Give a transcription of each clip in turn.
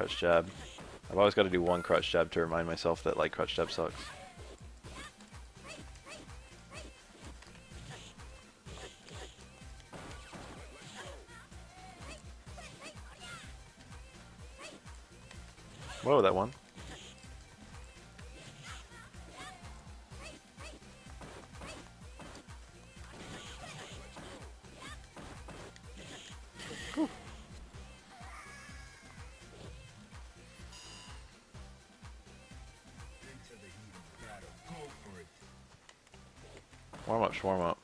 Crouch jab. I've always got to do one crouch jab to remind myself that like crouch jab sucks. Whoa, that one. Whew. Warm up, swarm up.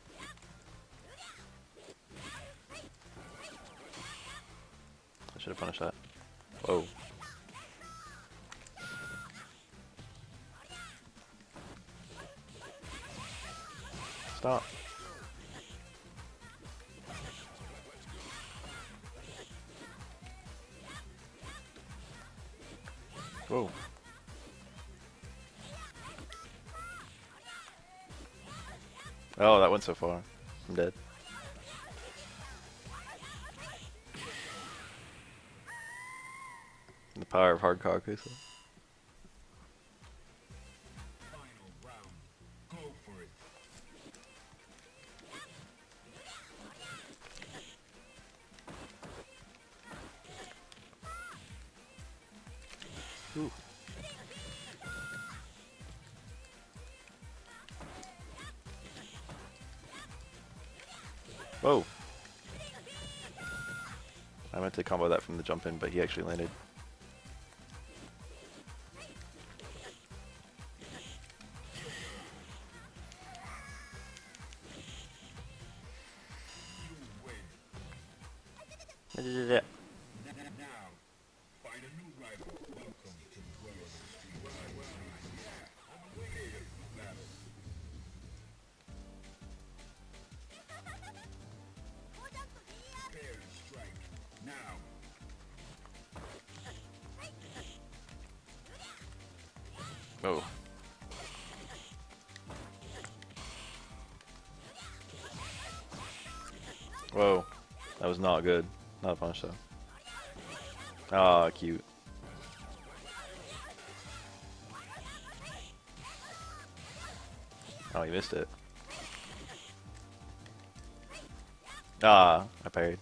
I should have punished that. Whoa. Stop. Whoa. Oh, that went so far. I'm dead. The power of hard Kakusa. Ooh. Whoa. I meant to combo that from the jump in, but he actually landed. Yeah. Oh. Whoa. That was not good. Not a punish though. Ah, cute. Oh, you missed it. Ah, I parried.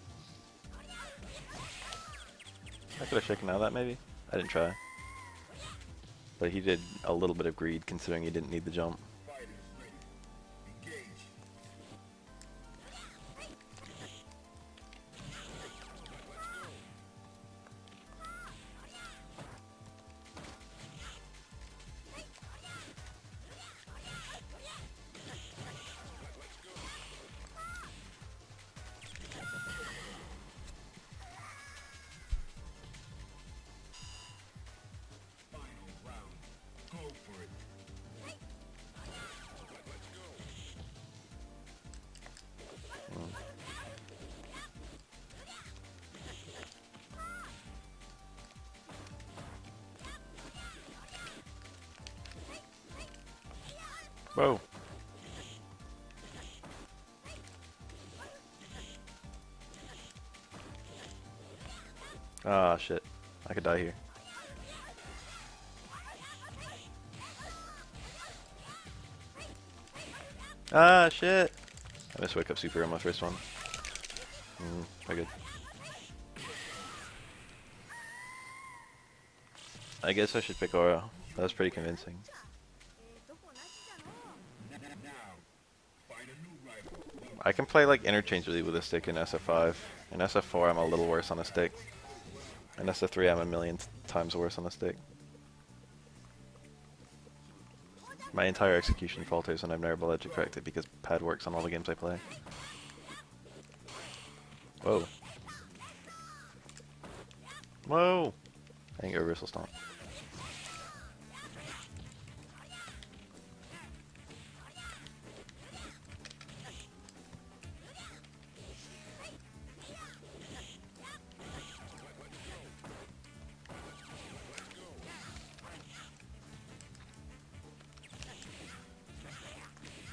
I could have shaken out of that maybe. I didn't try. But he did a little bit of greed considering he didn't need the jump. Whoa. Ah, shit. I could die here. Ah, shit. I missed wake up super on my first one. Very good. I guess I should pick Aura. That was pretty convincing. I can play like interchangeably with a stick in SF5. In SF4 I'm a little worse on a stick. In SF3 I'm a million times worse on a stick. My entire execution falters and I'm never able to correct it because pad works on all the games I play. Whoa. Whoa! I think reversal stomp.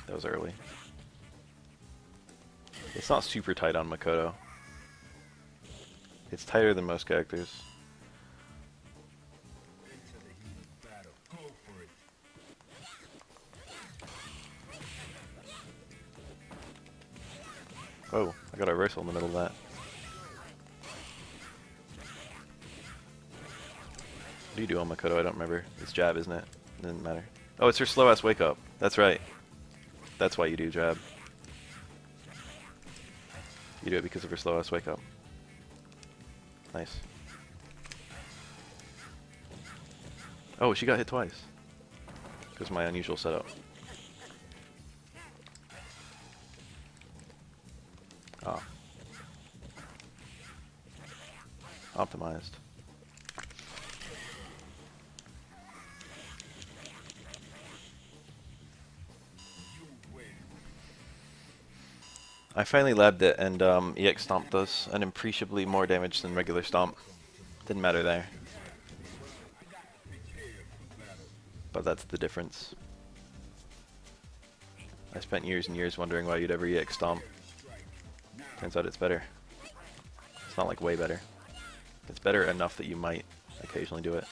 That was early. It's not super tight on Makoto. It's tighter than most characters. Whoa, I got a reversal in the middle of that. What do you do on Makoto? I don't remember. It's jab, isn't it? It doesn't matter. Oh, it's her slow ass wake up. That's right. That's why you do jab. You do it because of her slow ass wake up. Nice. Oh, she got hit twice. Because of my unusual setup. Ah. Optimized. I finally labbed it, and EX Stomp does an appreciably more damage than regular Stomp. Didn't matter there. But that's the difference. I spent years and years wondering why you'd ever EX Stomp. Turns out it's better. It's not like way better. It's better enough that you might occasionally do it.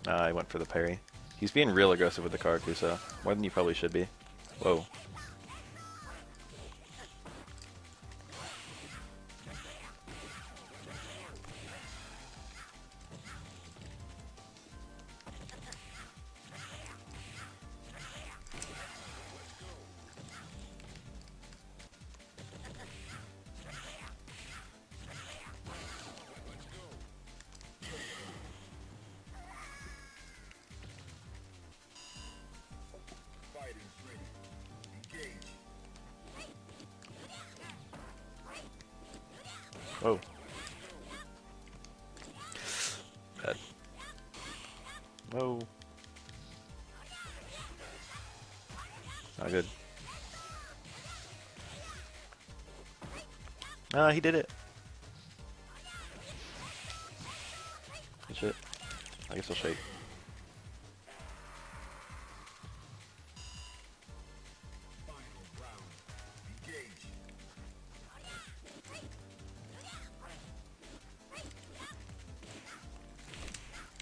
I went for the parry. He's being real aggressive with the Karakusa. More than you probably should be. Whoa. Whoa. Bad. Whoa. Not good. Ah, he did it. Good shit. I guess I'll shake.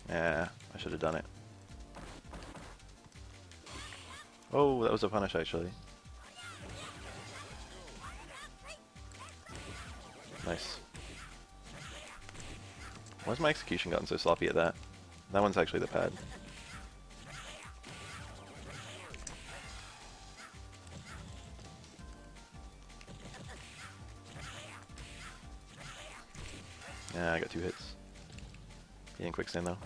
Yeah, I should have done it. Oh, that was a punish actually. Nice. Why's my execution gotten so sloppy at that? That one's actually the pad. Yeah, I got 2 hits. He didn't quicksand though.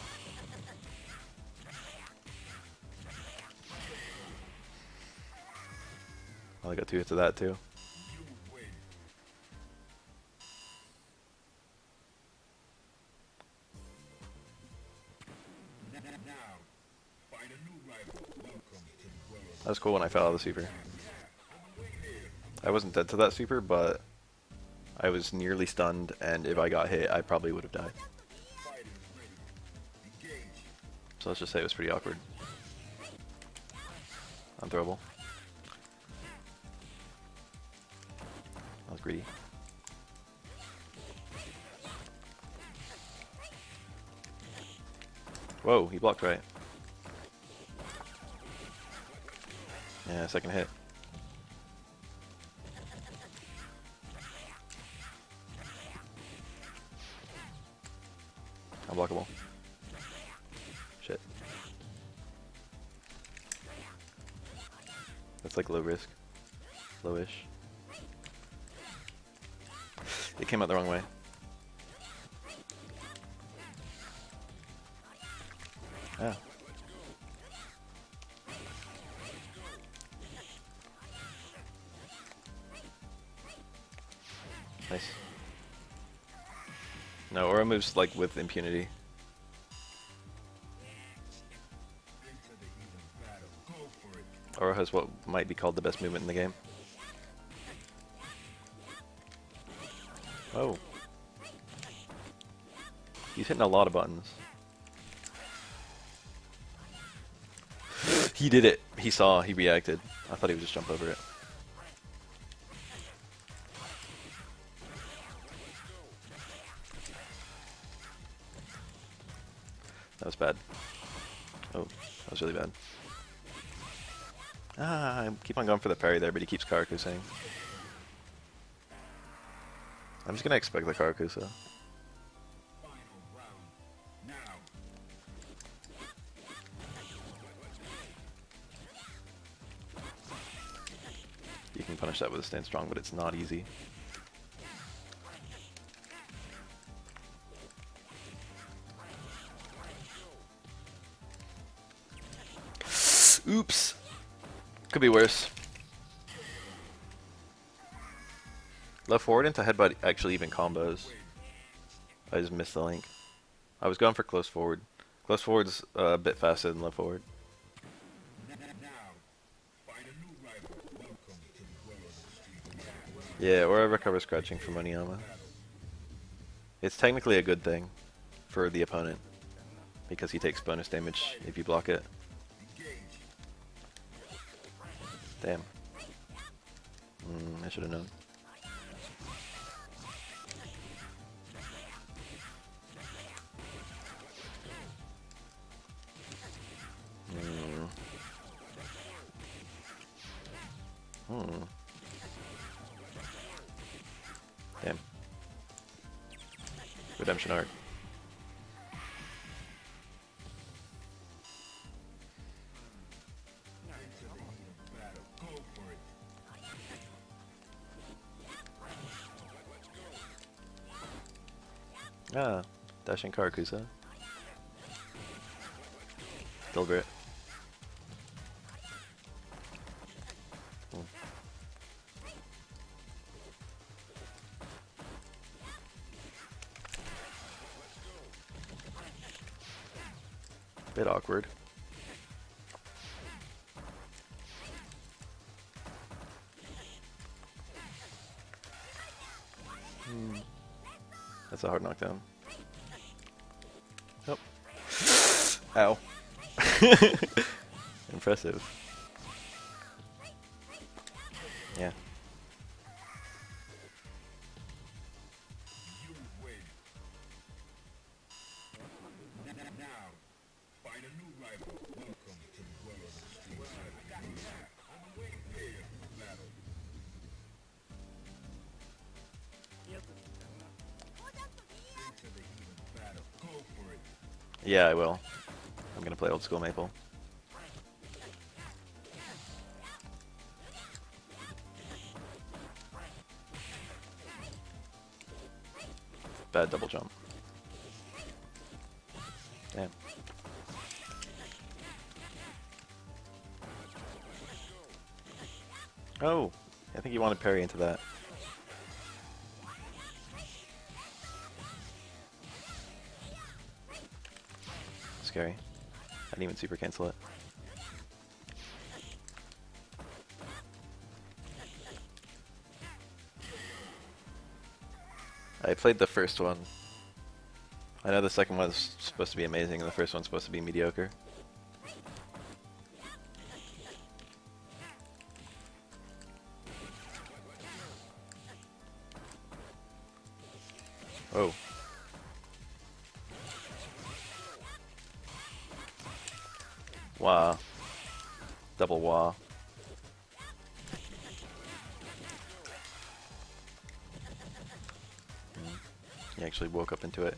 Well, I got 2 hits of that too. That was cool when I fell out of the super. I wasn't dead to that super, but I was nearly stunned, and if I got hit, I probably would have died. So let's just say it was pretty awkward. Unthrowable. That was greedy. Whoa, he blocked right. Yeah, second hit. Unblockable. Shit. That's like low risk. Lowish. It came out the wrong way. Yeah. Nice. No, Aura moves like with impunity. Aura has what might be called the best movement in the game. Oh. He's hitting a lot of buttons. He did it. He saw. He reacted. I thought he would just jump over it. That was bad. Oh, that was really bad. Ah, I keep on going for the parry there, but he keeps Karakusing. I'm just gonna expect the Karakusa. You can punish that with a stand strong, but it's not easy. Oops! Could be worse. Left forward into headbutt actually even combos. I just missed the link. I was going for close forward. Close forward's a bit faster than left forward. Yeah, or I recover scratching from Oniyama. It's technically a good thing for the opponent, because he takes bonus damage if you block it. Damn. I should have known. Damn. Redemption arc. Ah, dashing Karakusa. Deliberate. Bit awkward. That's a hard knockdown. Oh. Ow. Impressive. Yeah. Yeah, I will. I'm gonna play old school Maple. Bad double jump. Damn. Oh, I think you wanted parry into that. Scary. I didn't even super cancel it. I played the first one. I know the second one was supposed to be amazing and the first one's supposed to be mediocre. Oh. Wah. Double wah. He actually woke up into it.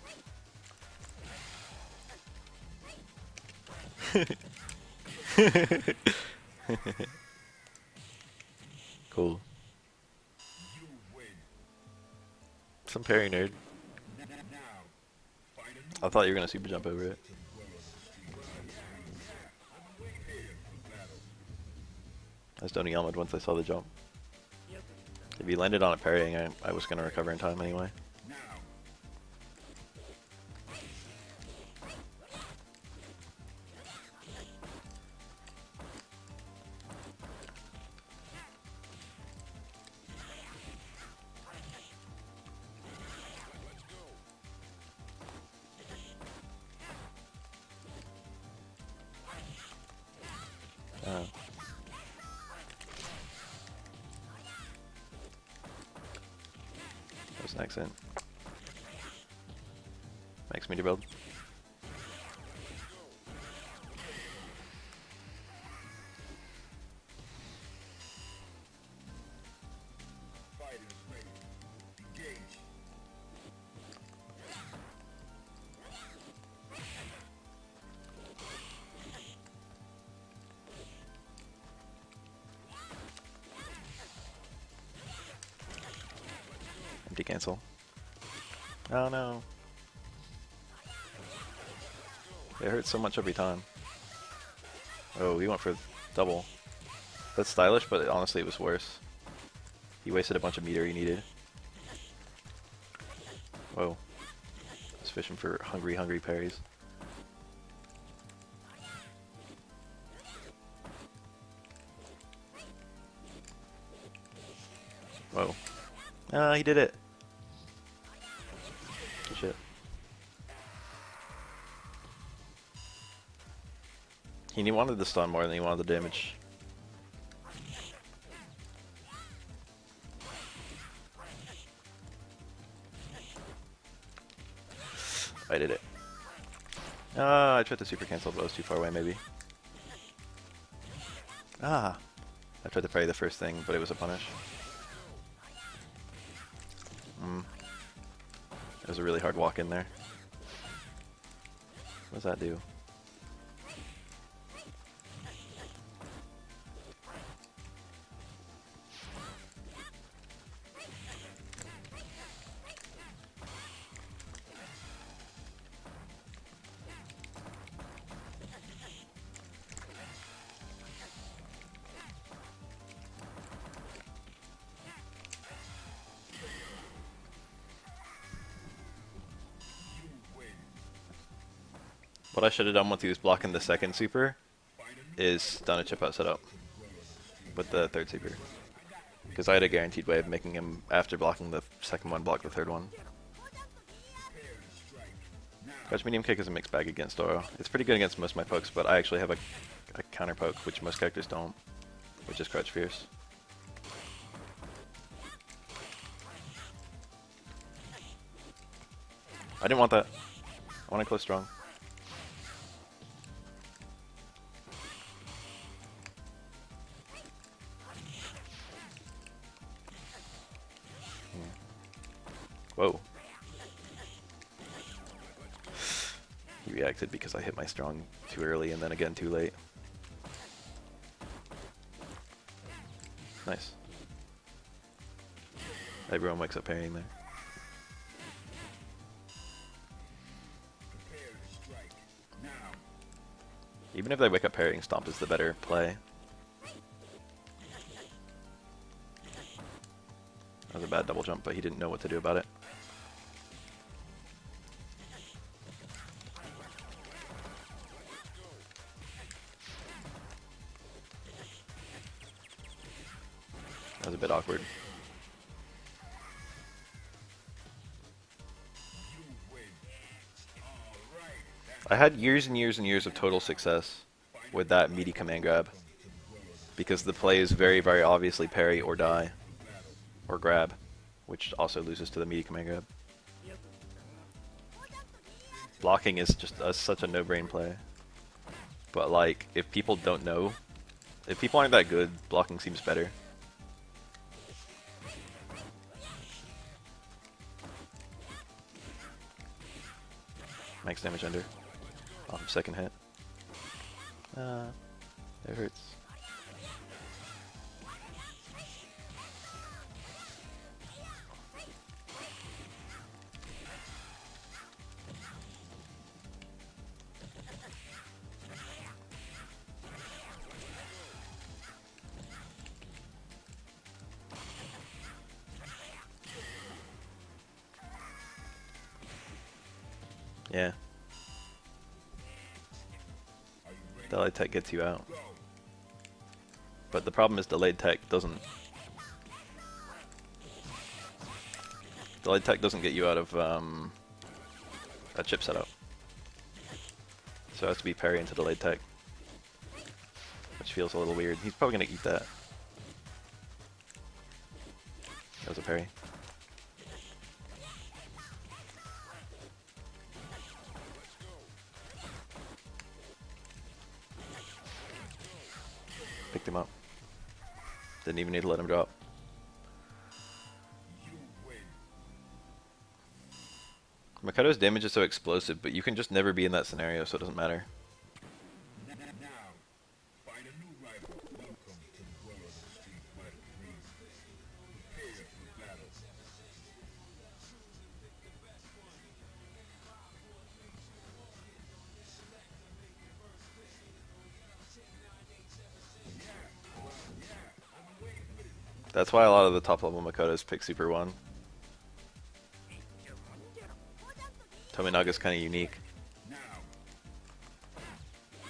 Cool. Some parry nerd. I thought you were gonna super jump over it. I just Oniyama'd once I saw the jump. If he landed on it parrying, I was gonna recover in time anyway. That was an accident. Makes me to build. empty cancel. Oh no. It hurts so much every time. Oh, he went for double. That's stylish, but honestly it was worse. He wasted a bunch of meter he needed. Whoa. I was fishing for hungry parries. Whoa. Ah, he did it. Shit. He wanted the stun more than he wanted the damage. I did it. Ah, I tried to super cancel, but I was too far away maybe. Ah. I tried to parry the first thing, but it was a punish. It was a really hard walk in there. What does that do? What I should have done once he was blocking the second super is done a chip out setup with the third super. Because I had a guaranteed way of making him, after blocking the second one, block the third one. Crouch medium kick is a mixed bag against Oro. It's pretty good against most of my pokes, but I actually have a counter poke, which most characters don't, which is Crouch Fierce. I didn't want that. I want to close strong. Whoa. He reacted because I hit my strong too early and then again too late. Nice. Everyone wakes up parrying there. Even if they wake up parrying, Stomp is the better play. That was a bad double jump, but he didn't know what to do about it. That was a bit awkward. I had years and years and years of total success with that meaty command grab. Because the play is very, very obviously parry or die. Or grab. Which also loses to the meaty command grab. Blocking is just such a no-brain play. But like, if people don't know, if people aren't that good, blocking seems better. Max damage under. Off of second hit. It hurts. Yeah. Delayed tech gets you out. But the problem is delayed tech doesn't... Delayed tech doesn't get you out of a chip setup. So it has to be parry into delayed tech. Which feels a little weird. He's probably going to eat that. That was a parry. Picked him up. Didn't even need to let him drop. Makoto's damage is so explosive, but you can just never be in that scenario, so it doesn't matter. That's why a lot of the top level Makotos pick Super 1. Tominaga's kind of unique.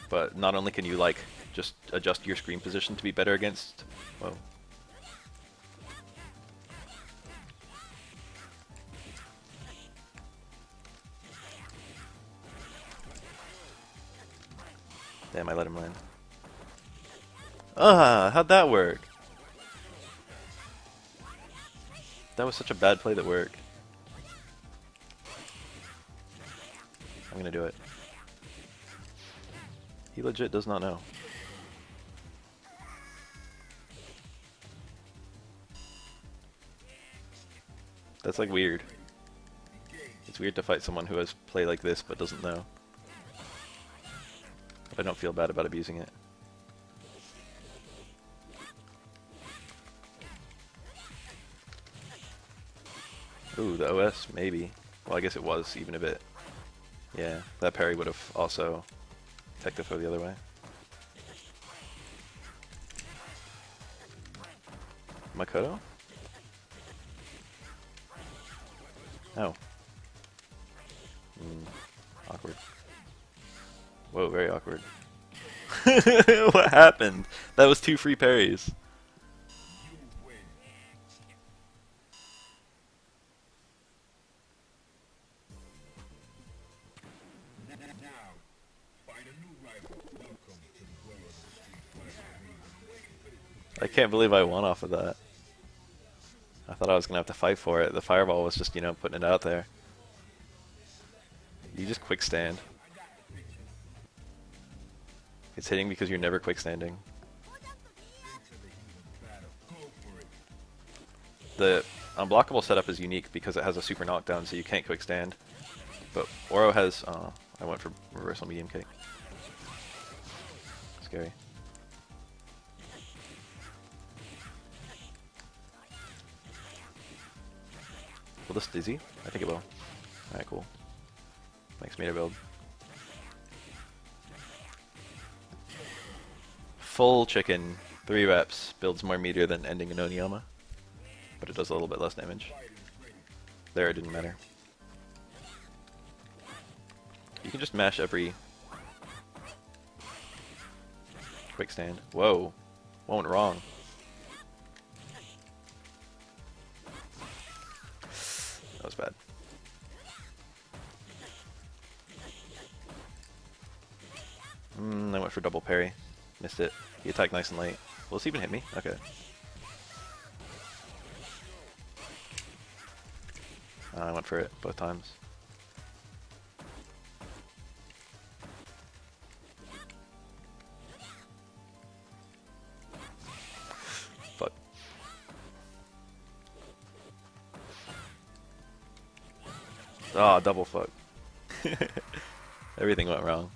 But not only can you, like, just adjust your screen position to be better against... Whoa. Damn, I let him land. Ah, how'd that work? That was such a bad play that worked. I'm gonna do it. He legit does not know. That's like weird. It's weird to fight someone who has played like this but doesn't know. But I don't feel bad about abusing it. Ooh, the OS? Maybe. Well, I guess it was even a bit. Yeah, that parry would have also tech the foe the other way. Makoto? Oh. Awkward. Whoa, very awkward. What happened? That was 2 free parries. I can't believe I won off of that. I thought I was going to have to fight for it. The fireball was just, you know, putting it out there. You just quick stand. It's hitting because you're never quick standing. The unblockable setup is unique because it has a super knockdown, so you can't quick stand. But Oro has... I went for reversal medium kick. Scary. Will this dizzy? I think it will. Alright, cool. Thanks, meter build. Full chicken, 3 reps, builds more meter than ending an Oniyama. But it does a little bit less damage. There, it didn't matter. You can just mash every... quick stand. Whoa. What went wrong? That was bad. I went for double parry. Missed it. He attacked nice and late. Will this even hit me? Okay. I went for it both times. Fuck. Ah, double fuck. Everything went wrong.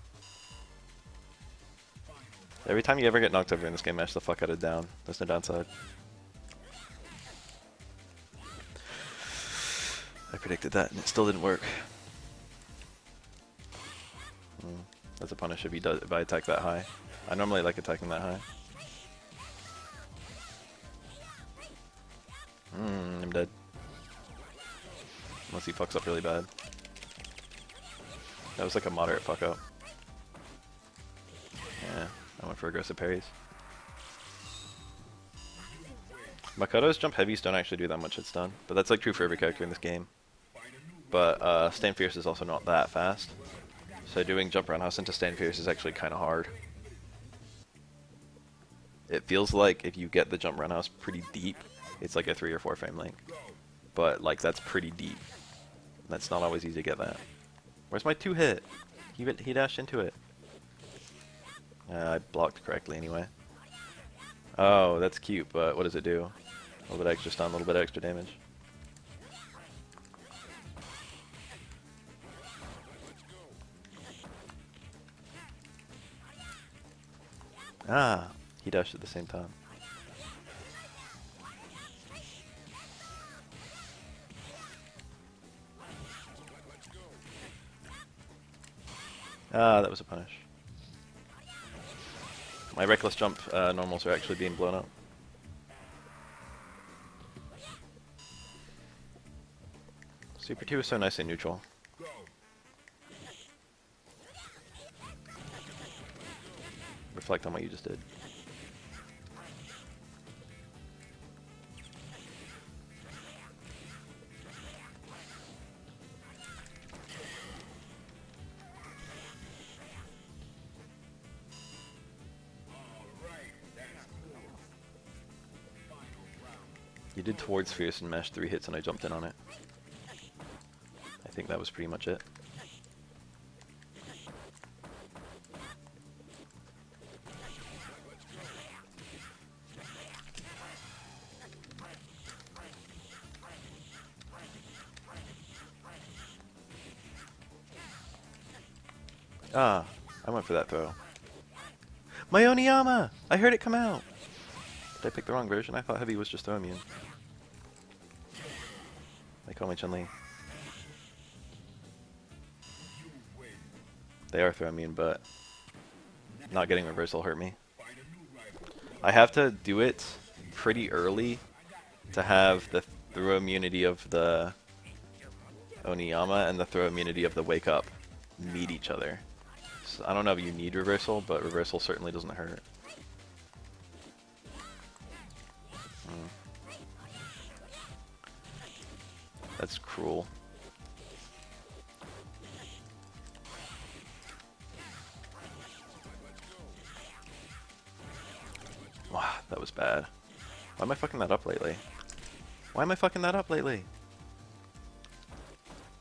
Every time you ever get knocked over in this game, mash the fuck out of down. There's no downside. I predicted that and it still didn't work. That's a punish if I attack that high. I normally like attacking that high. I'm dead. Unless he fucks up really bad. That was like a moderate fuck up. Yeah, I went for aggressive parries. Makoto's jump heavies don't actually do that much at stun, but that's like true for every character in this game. But Stand Fierce is also not that fast, so doing jump roundhouse into Stand Fierce is actually kind of hard. It feels like if you get the jump roundhouse pretty deep, it's like a 3 or 4 frame length. But like that's pretty deep. That's not always easy to get that. Where's my 2 hit? He dashed into it. I blocked correctly anyway. Oh, that's cute, but what does it do? A little bit extra stun, a little bit extra damage. Ah, he dashed at the same time. Ah, that was a punish. My reckless jump normals are actually being blown up. Super 2 is so nice and neutral. Reflect on what you just did. You did towards Fierce and Mesh 3 hits and I jumped in on it. I think that was pretty much it. Ah, I went for that throw. My Oniyama! I heard it come out! Did I pick the wrong version? I thought Heavy was just throw immune. They call me Chun-Li. They are throw immune, but not getting reversal hurt me. I have to do it pretty early to have the throw immunity of the Oniyama and the throw immunity of the Wake Up meet each other. So I don't know if you need reversal, but reversal certainly doesn't hurt. That's cruel. Wow, that was bad. Why am I fucking that up lately? Why am I fucking that up lately?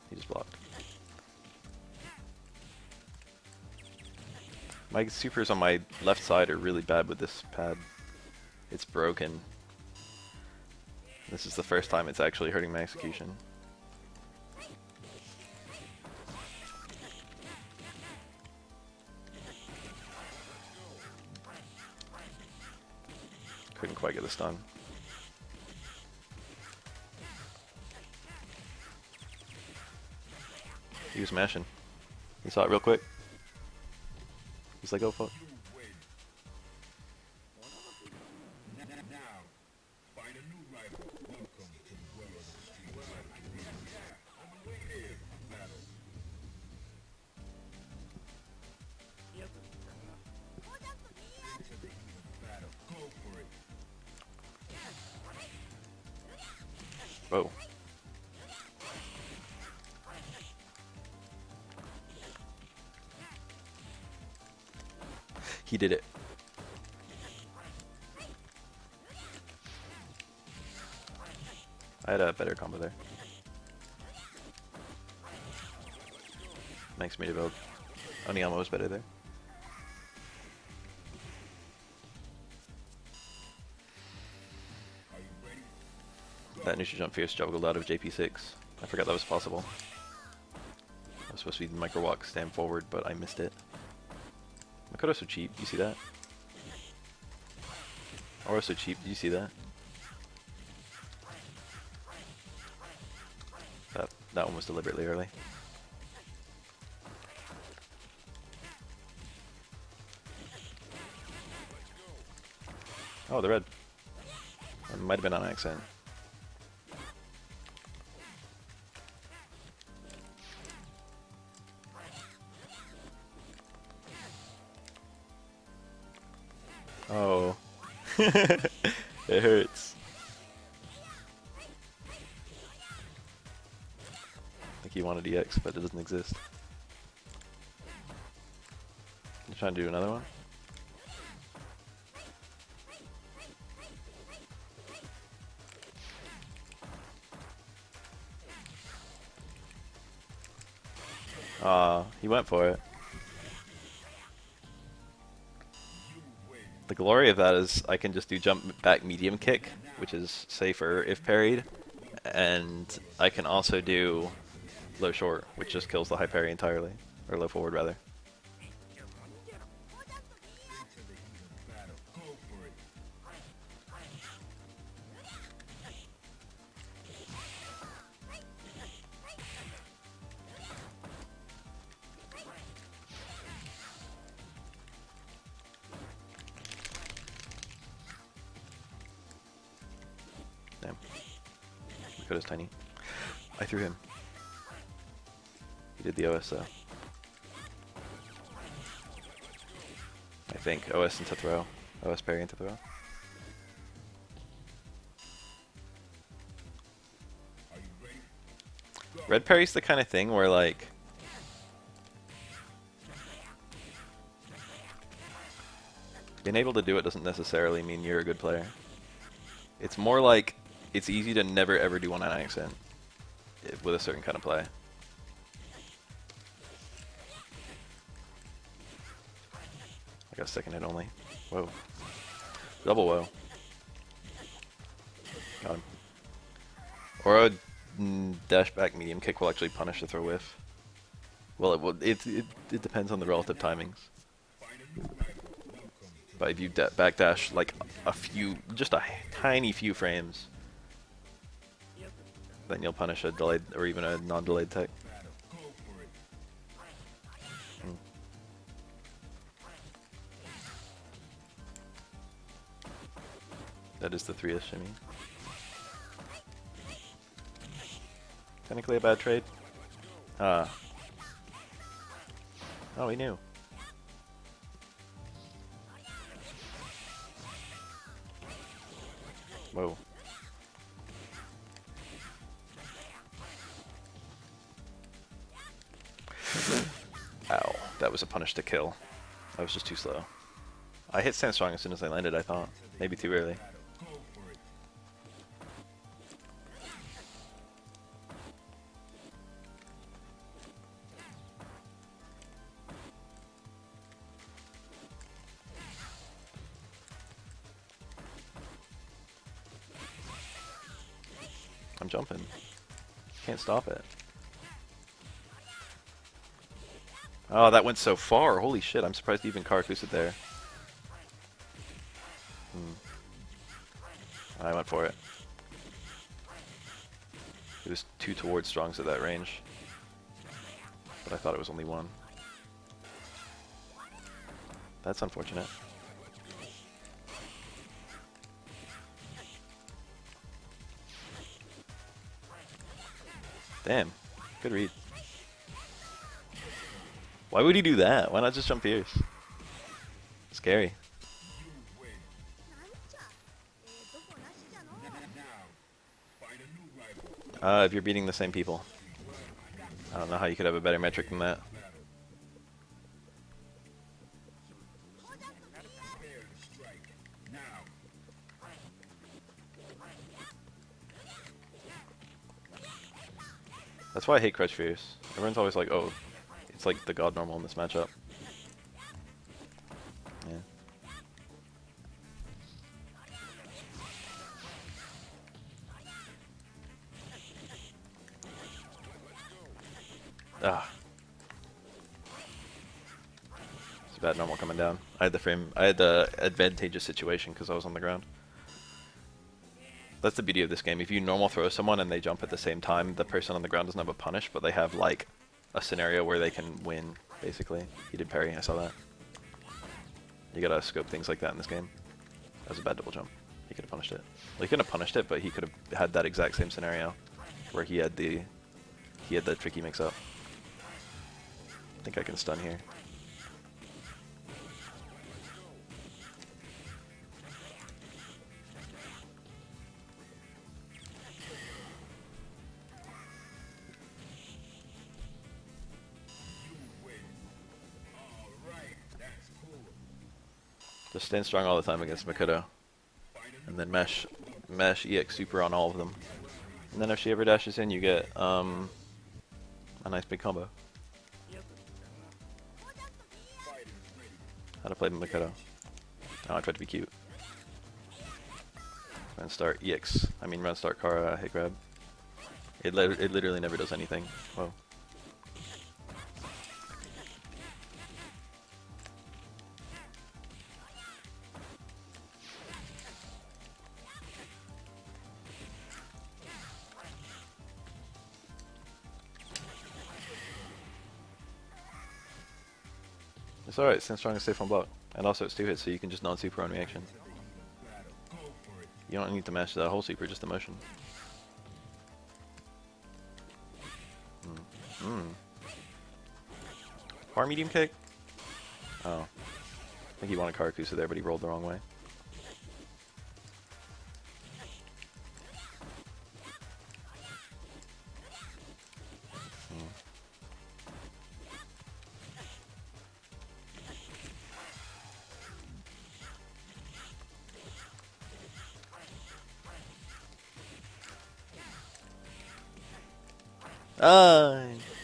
He just blocked. My supers on my left side are really bad with this pad. It's broken. This is the first time it's actually hurting my execution. Couldn't quite get the stun. He was mashing. He saw it real quick. He's like, oh fuck. Whoa. He did it. I had a better combo there. Makes me develop. Oniyama was better there. That neutral jump fierce juggled out of JP6. I forgot that was possible. I was supposed to be micro walk, stand forward, but I missed it. Makoto's so cheap, you see that? Aura's so cheap, did you see that? That one was deliberately early. Oh, the red. That might have been on accident. Oh. It hurts. I think he wanted EX, but it doesn't exist. You trying to do another one? He went for it. The glory of that is I can just do jump back medium kick, which is safer if parried, and I can also do low short, which just kills the high parry entirely, or low forward rather. Damn. Makoto's tiny. I threw him. He did the OS though. I think OS into throw. OS parry into throw. Red parry's the kind of thing where like being able to do it doesn't necessarily mean you're a good player. It's more like it's easy to never ever do one on accident with a certain kind of play. I got second hit only. Whoa. Double whoa. Got him. Or a dash back medium kick will actually punish the throw whiff. Well, it depends on the relative timings. But if you backdash like just a tiny few frames, then you'll punish a delayed or even a non-delayed tech. That is the 3S shimmy. Technically a bad trade. Oh, we knew. Whoa. Ow. That was a punish to kill. I was just too slow. I hit stand strong as soon as I landed, I thought. Maybe too early. I'm jumping. Can't stop it. Oh, that went so far. Holy shit, I'm surprised even Karakusa there. I went for it. It was 2 towards strongs at that range. But I thought it was only 1. That's unfortunate. Damn. Good read. Why would he do that? Why not just jump Pierce? Scary. If you're beating the same people. I don't know how you could have a better metric than that. That's why I hate Crush Fierce. Everyone's always like, oh, it's like the god normal in this matchup. Yeah. Ah. It's a bad normal coming down. I had the advantageous situation because I was on the ground. That's the beauty of this game. If you normal throw someone and they jump at the same time, the person on the ground doesn't have a punish, but they have like a scenario where they can win, basically. He did parry, I saw that. You gotta scope things like that in this game. That was a bad double jump. He could have punished it. Well, he couldn't have punished it, but he could have had that exact same scenario where he had the tricky mix-up. I think I can stun here. Just stand strong all the time against Makoto. And then mash EX super on all of them. And then if she ever dashes in, you get a nice big combo. How to play Makoto. Oh, I tried to be cute. Run start EX. I mean run start Kara hit grab. It literally never does anything. Whoa. It's alright, stand strong and safe on block. And also it's 2 hits, so you can just non-super on reaction. You don't need to mash that whole super, just the motion. Far medium kick? Oh. I think he wanted Karakusa there, but he rolled the wrong way.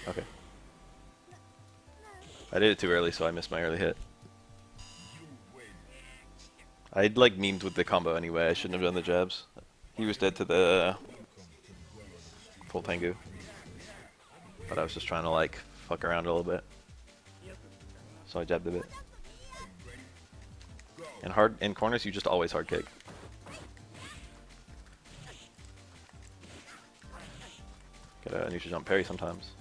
Okay. I did it too early, so I missed my early hit. I'd like memed with the combo anyway. I shouldn't have done the jabs. He was dead to the full Tengu. But I was just trying to like fuck around a little bit. So I jabbed a bit. And hard in corners, you just always hard kick. Get a neutral jump parry sometimes.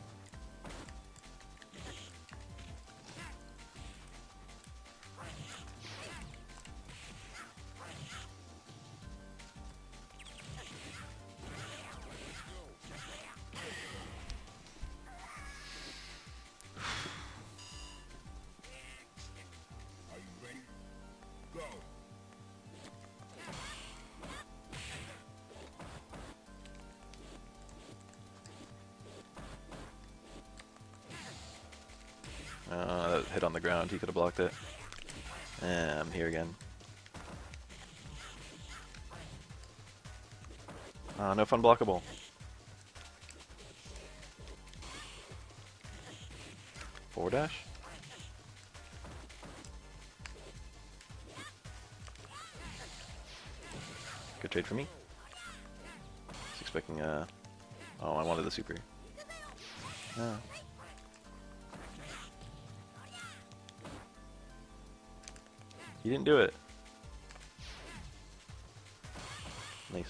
That hit on the ground, he could have blocked it. And I'm here again. No fun blockable. Forward dash? Good trade for me. I was expecting oh, I wanted the super. No. He didn't do it. Nice.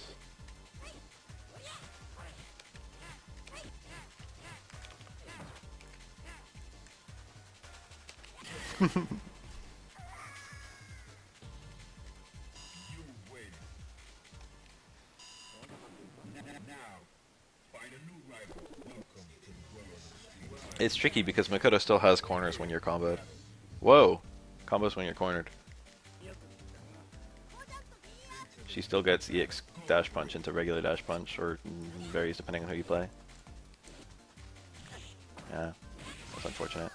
It's tricky because Makoto still has corners when you're comboed. Whoa! Combos when you're cornered. She still gets EX dash punch into regular dash punch, or varies depending on who you play. Yeah, that's unfortunate.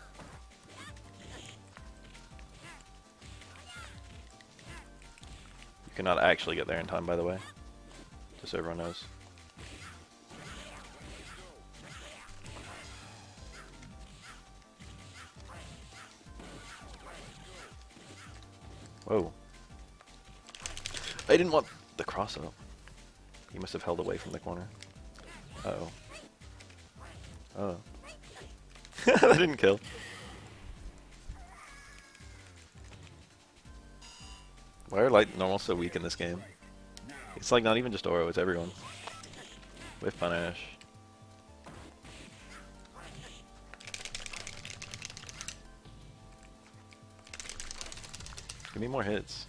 You cannot actually get there in time, by the way. Just so everyone knows. Whoa. I didn't want the cross up. He must have held away from the corner. Uh-oh. Oh. That didn't kill. Why are light normals so weak in this game? It's like not even just Oro, it's everyone. Whiff punish. Give me more hits.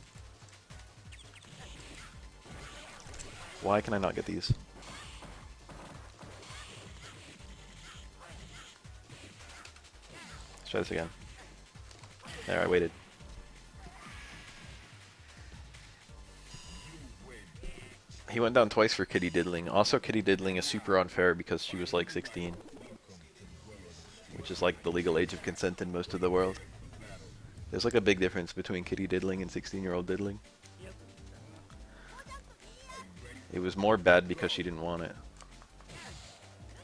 Why can I not get these? Let's try this again. There, I waited. He went down twice for Kitty Diddling. Also, Kitty Diddling is super unfair because she was like 16. Which is like the legal age of consent in most of the world. There's like a big difference between Kitty Diddling and 16-year-old diddling. It was more bad because she didn't want it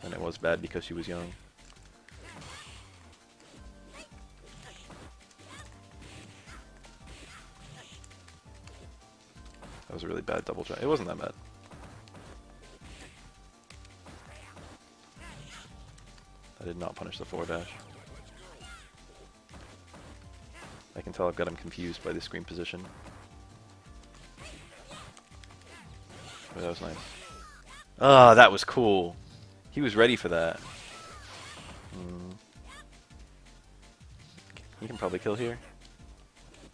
than it was bad because she was young. That was a really bad double jump. It wasn't that bad. I did not punish the forward dash. I can tell I've got him confused by the screen position. Oh, that was nice. Ah, that was cool. He was ready for that. He can probably kill here.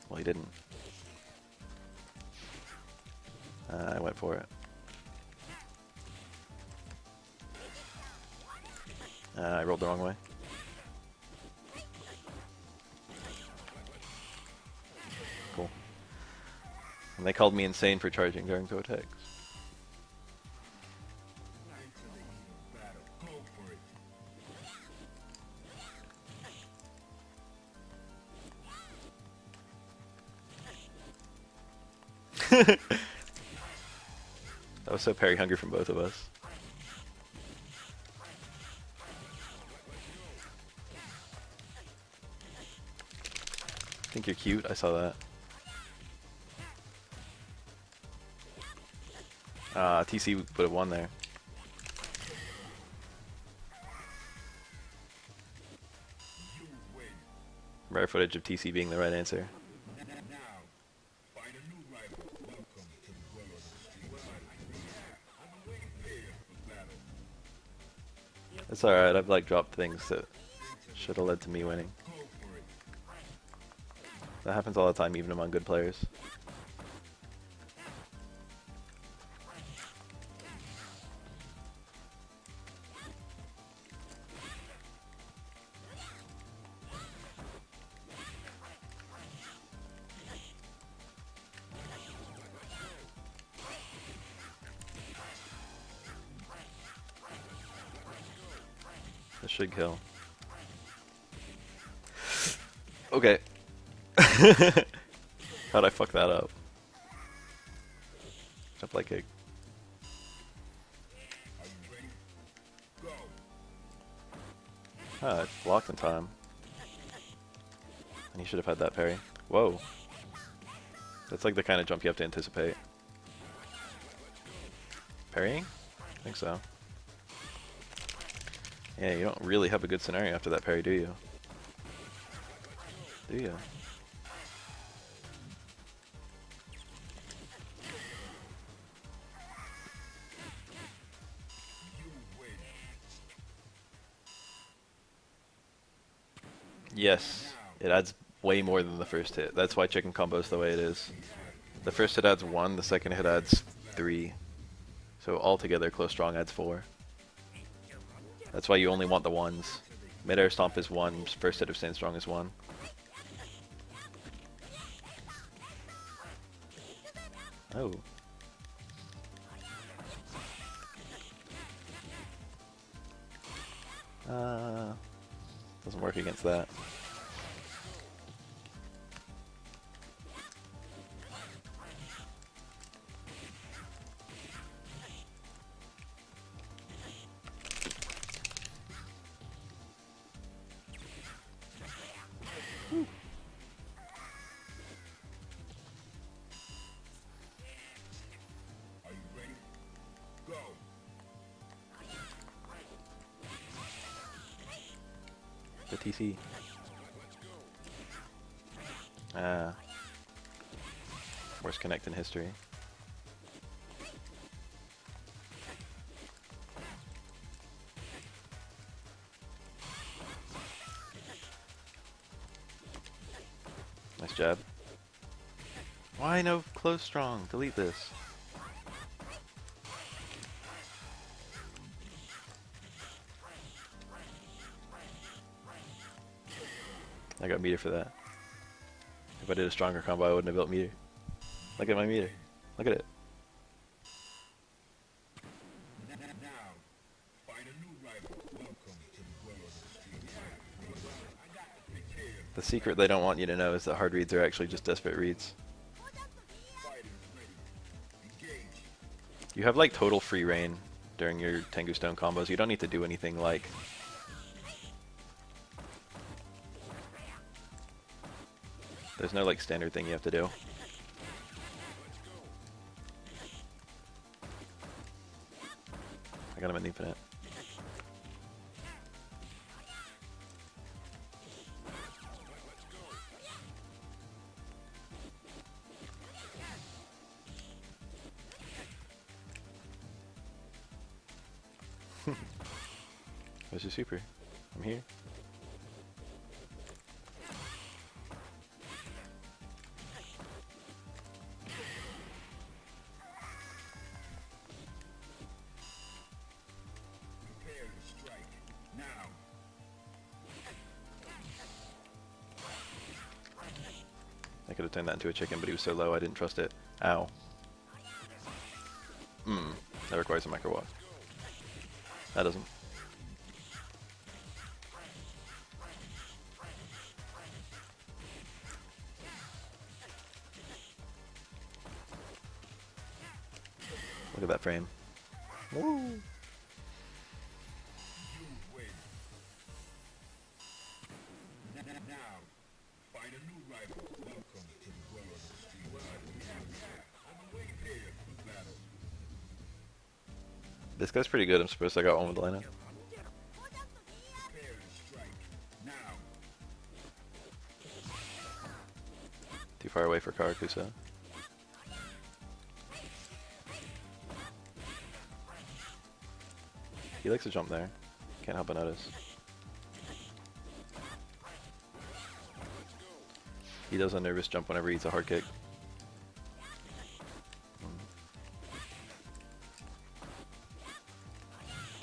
Well, he didn't. I went for it. I rolled the wrong way. And they called me insane for charging during Gotex. That was so parry hungry from both of us. I think you're cute, I saw that. TC would have won there. Rare footage of TC being the right answer. It's alright, I've like dropped things that should have led to me winning. That happens all the time, even among good players. This should kill. Okay. How'd I fuck that up? Jump like kick. Ah, it blocked in time. And he should have had that parry. Whoa. That's like the kind of jump you have to anticipate. Parrying? I think so. Yeah, you don't really have a good scenario after that parry, do you? Do you? Yes, it adds way more than the first hit. That's why chicken combo's the way it is. The first hit adds 1, the second hit adds 3. So altogether, close strong adds 4. That's why you only want the 1s. Mid-air stomp is 1, first hit of stand strong is 1. Oh. Doesn't work against that. The TC. Worst connect in history. Nice jab. Why no close strong? Delete this. I got meter for that. If I did a stronger combo, I wouldn't have built meter. Look at my meter. Look at it. The secret they don't want you to know is that hard reads are actually just desperate reads. You have like total free reign during your Tengu Stone combos. You don't need to do anything like... There's no like standard thing you have to do. I got him at infinite. Where's your super? I'm here. I could have turned that into a chicken, but he was so low I didn't trust it. Ow. That requires a micro walk. That doesn't. Look at that frame. Woo! This guy's pretty good. I'm surprised I got one with Lena. Too far away for Karakusa. He likes to jump there. Can't help but notice. He does a nervous jump whenever he eats a hard kick.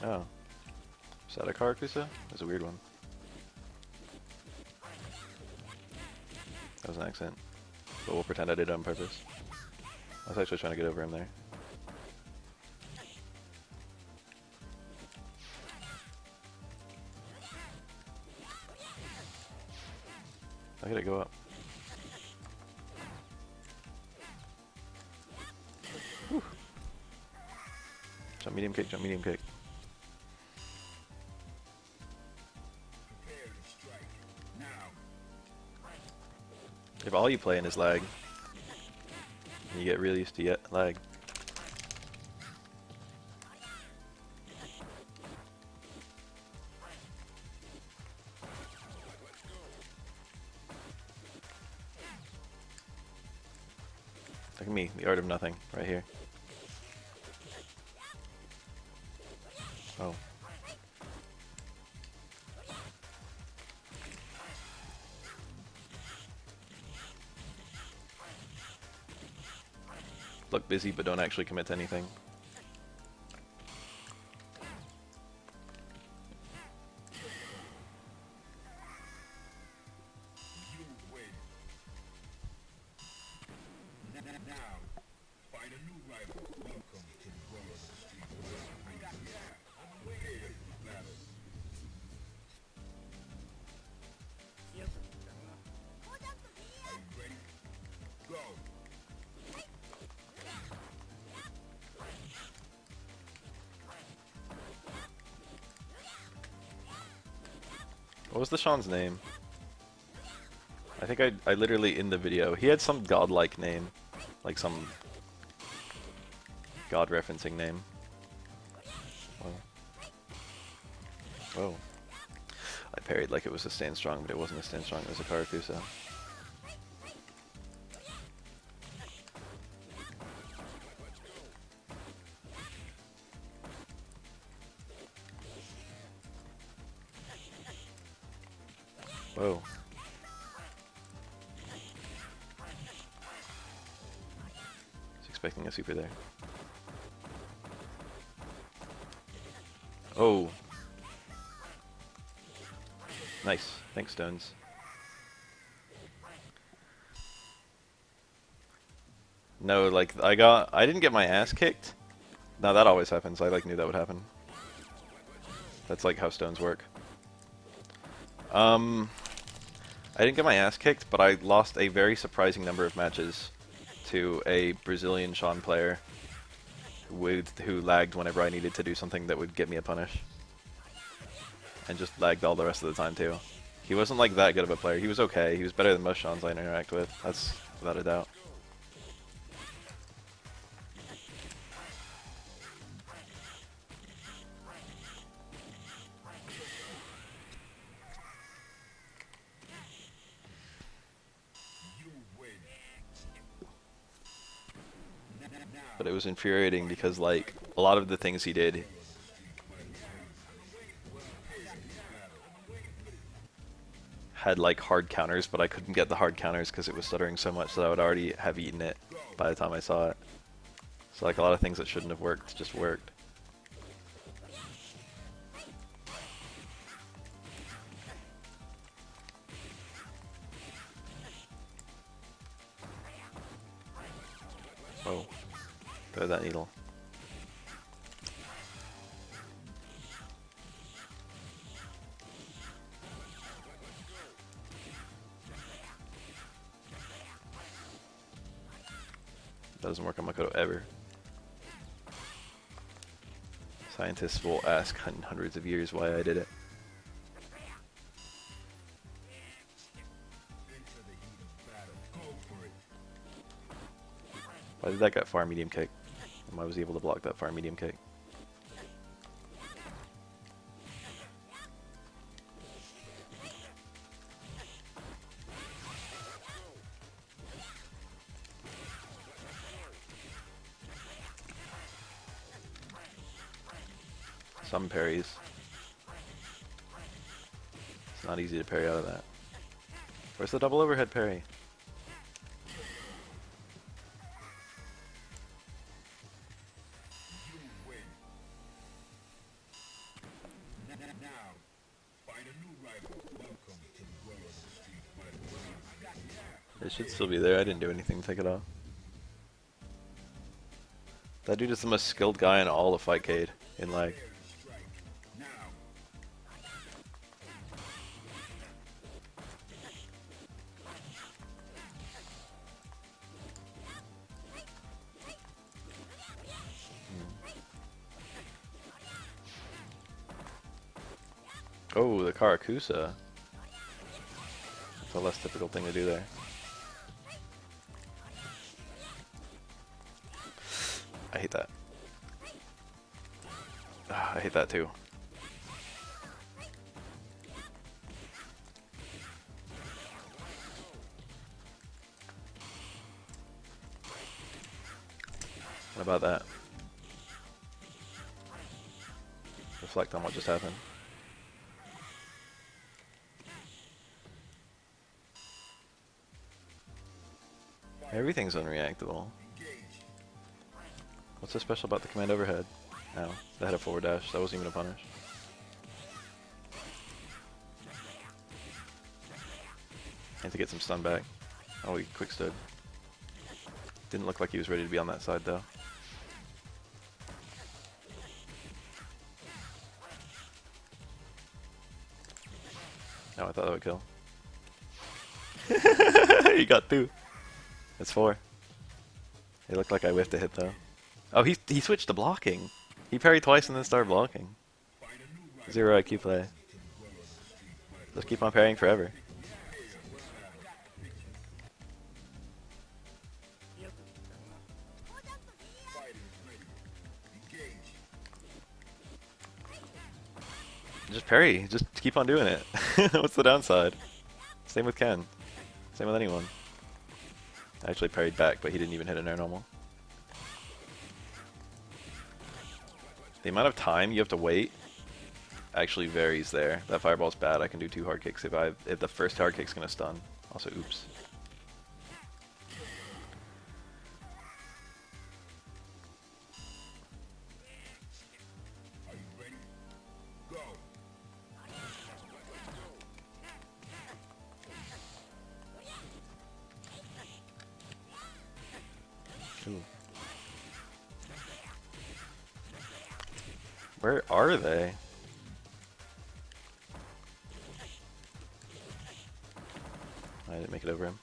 Oh. Is that a Karakusa? That's a weird one. That was an accident. But we'll pretend I did it on purpose. I was actually trying to get over him there. I gotta go up. Whew. Jump medium kick, jump medium kick. If all you play in is lag, you get really used to lag. Look at me, the art of nothing, right here. Oh. Look busy, but don't actually commit to anything. What was the Sean's name? I think I literally in the video, he had some godlike name. Like some god referencing name. Whoa. Whoa. I parried like it was a stand strong, but it wasn't a stand strong, it was a Karakusa. Whoa. Was expecting a super there. Oh. Nice. Thanks, Stones. No, like, I didn't get my ass kicked. No, that always happens. I, like, knew that would happen. That's, like, how Stones work. I didn't get my ass kicked, but I lost a very surprising number of matches to a Brazilian Sean player who lagged whenever I needed to do something that would get me a punish. And just lagged all the rest of the time, too. He wasn't, like, that good of a player. He was okay. He was better than most Seans I interact with. That's without a doubt. But it was infuriating because, like, a lot of the things he did had, like, hard counters, but I couldn't get the hard counters because it was stuttering so much that I would already have eaten it by the time I saw it. So, like, a lot of things that shouldn't have worked just worked. Whoa. Throw that needle. Doesn't work on makoto ever. Scientists will ask in hundreds of years why I did it. Why did that get far medium kick? And why was he able to block that far medium kick? Some parries. It's not easy to parry out of that. Where's the double overhead parry? It should still be there. I didn't do anything to take it off. That dude is the most skilled guy in all of Fightcade in lag. Oh, the Karakusa. That's a less typical thing to do there. I hate that. I hate that too. What about that? Reflect on what just happened. Everything's unreactable. What's so special about the command overhead? No, that had a forward dash. That wasn't even a punish. Need to get some stun back. Oh, he quick stood. Didn't look like he was ready to be on that side though. Oh, I thought that would kill. He got 2. It's 4. It looked like I whiffed a hit though. Oh, he switched to blocking. He parried twice and then started blocking. 0 IQ play. Just keep on parrying forever. Just parry. Just keep on doing it. What's the downside? Same with Ken. Same with anyone. I actually parried back, but he didn't even hit an air normal. The amount of time you have to wait actually varies there. That fireball's bad. I can do 2 hard kicks if the first hard kick's gonna stun. Also, oops. Ooh. Where are they? I didn't make it over him.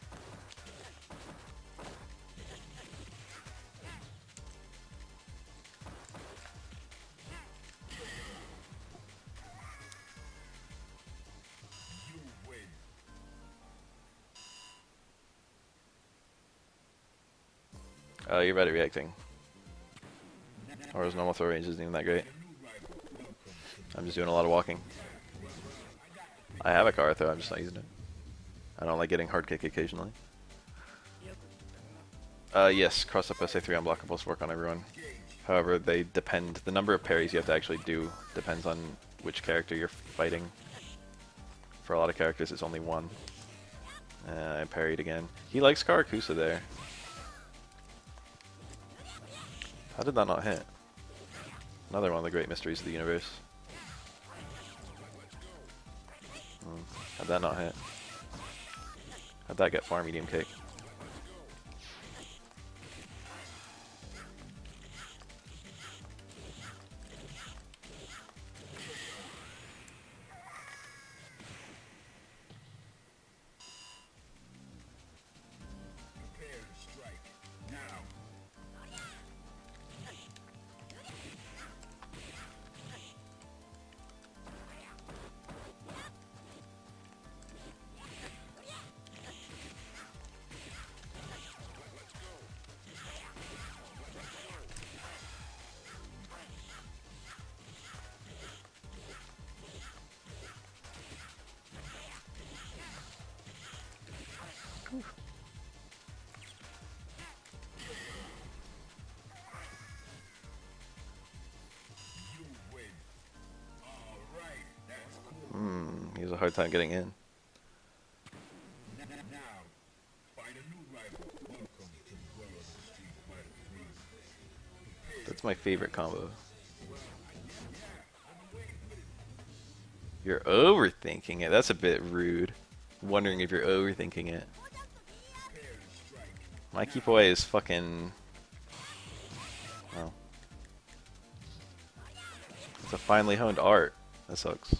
Oh, you're bad at reacting. Or his normal throw range isn't even that great. I'm just doing a lot of walking. I have a car throw, I'm just not using it. I don't like getting hard kick occasionally. Yes, cross up SA3 unblockables work on everyone. However, they depend. The number of parries you have to actually do depends on which character you're fighting. For a lot of characters, it's only 1. I parried again. He likes Karakusa there. How did that not hit? Another one of the great mysteries of the universe. How'd that not hit? How'd that get far medium kick? hard time getting in. That's my favorite combo. You're overthinking it. That's a bit rude. Wondering if you're overthinking it. My keep away is fucking... Oh. It's a finely honed art. That sucks.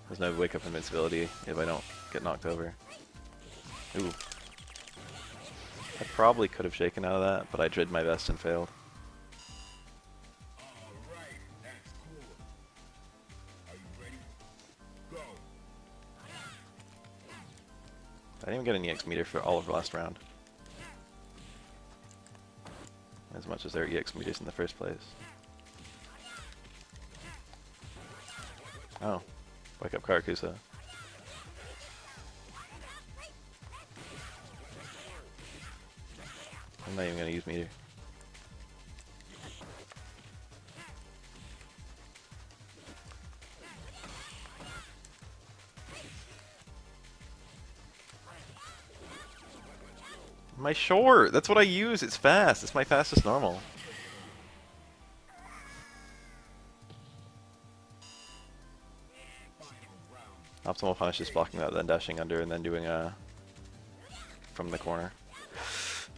There's no wake up invincibility if I don't get knocked over. Ooh. I probably could have shaken out of that, but I did my best and failed. I didn't even get an EX meter for all of the last round. As much as there are EX meters in the first place. Oh. Wake up Karakusa. I'm not even gonna use meter. My short! That's what I use! It's fast! It's my fastest normal. Optimal punish is blocking that, then dashing under, and then doing a... from the corner.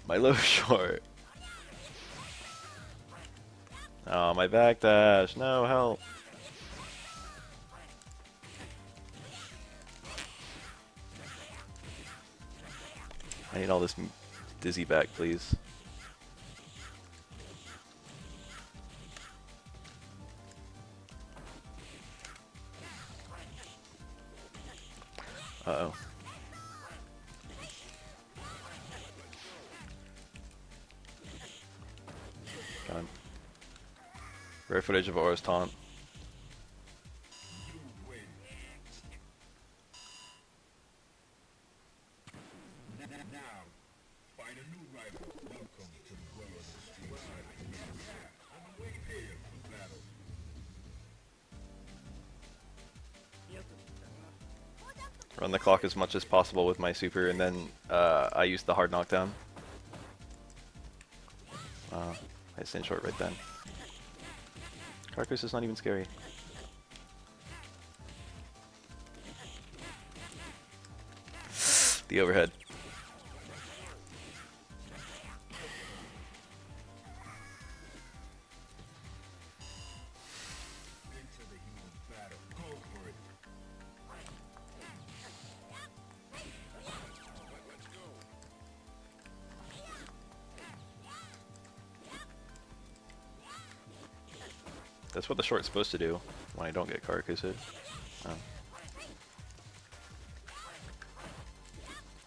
My low short! Oh, my backdash! No, help! I need all this dizzy back, please. Uh-oh. Got him. Rare footage of Aura's taunt. Run the clock as much as possible with my super, and then I use the hard knockdown. I stand short right then. Carcass is not even scary. The overhead. That's what the short's supposed to do when I don't get Karakusa. Oh.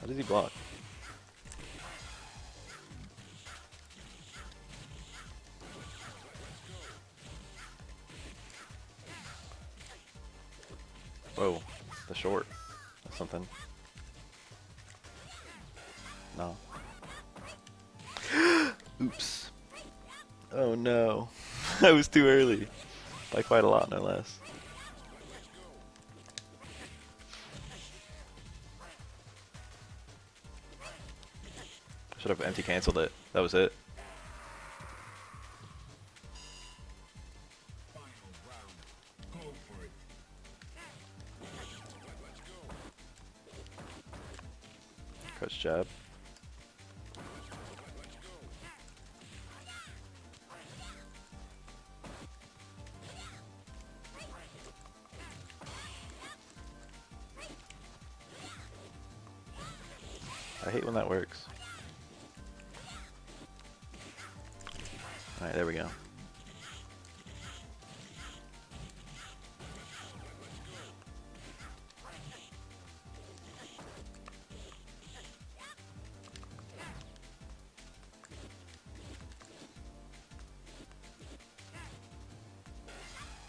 How does he block? Whoa, the short. That's something. No. Oops. Oh no. I was too early. By quite a lot, no less. Should have empty cancelled it. That was it. Crouch jab. I hate when that works. Alright, there we go.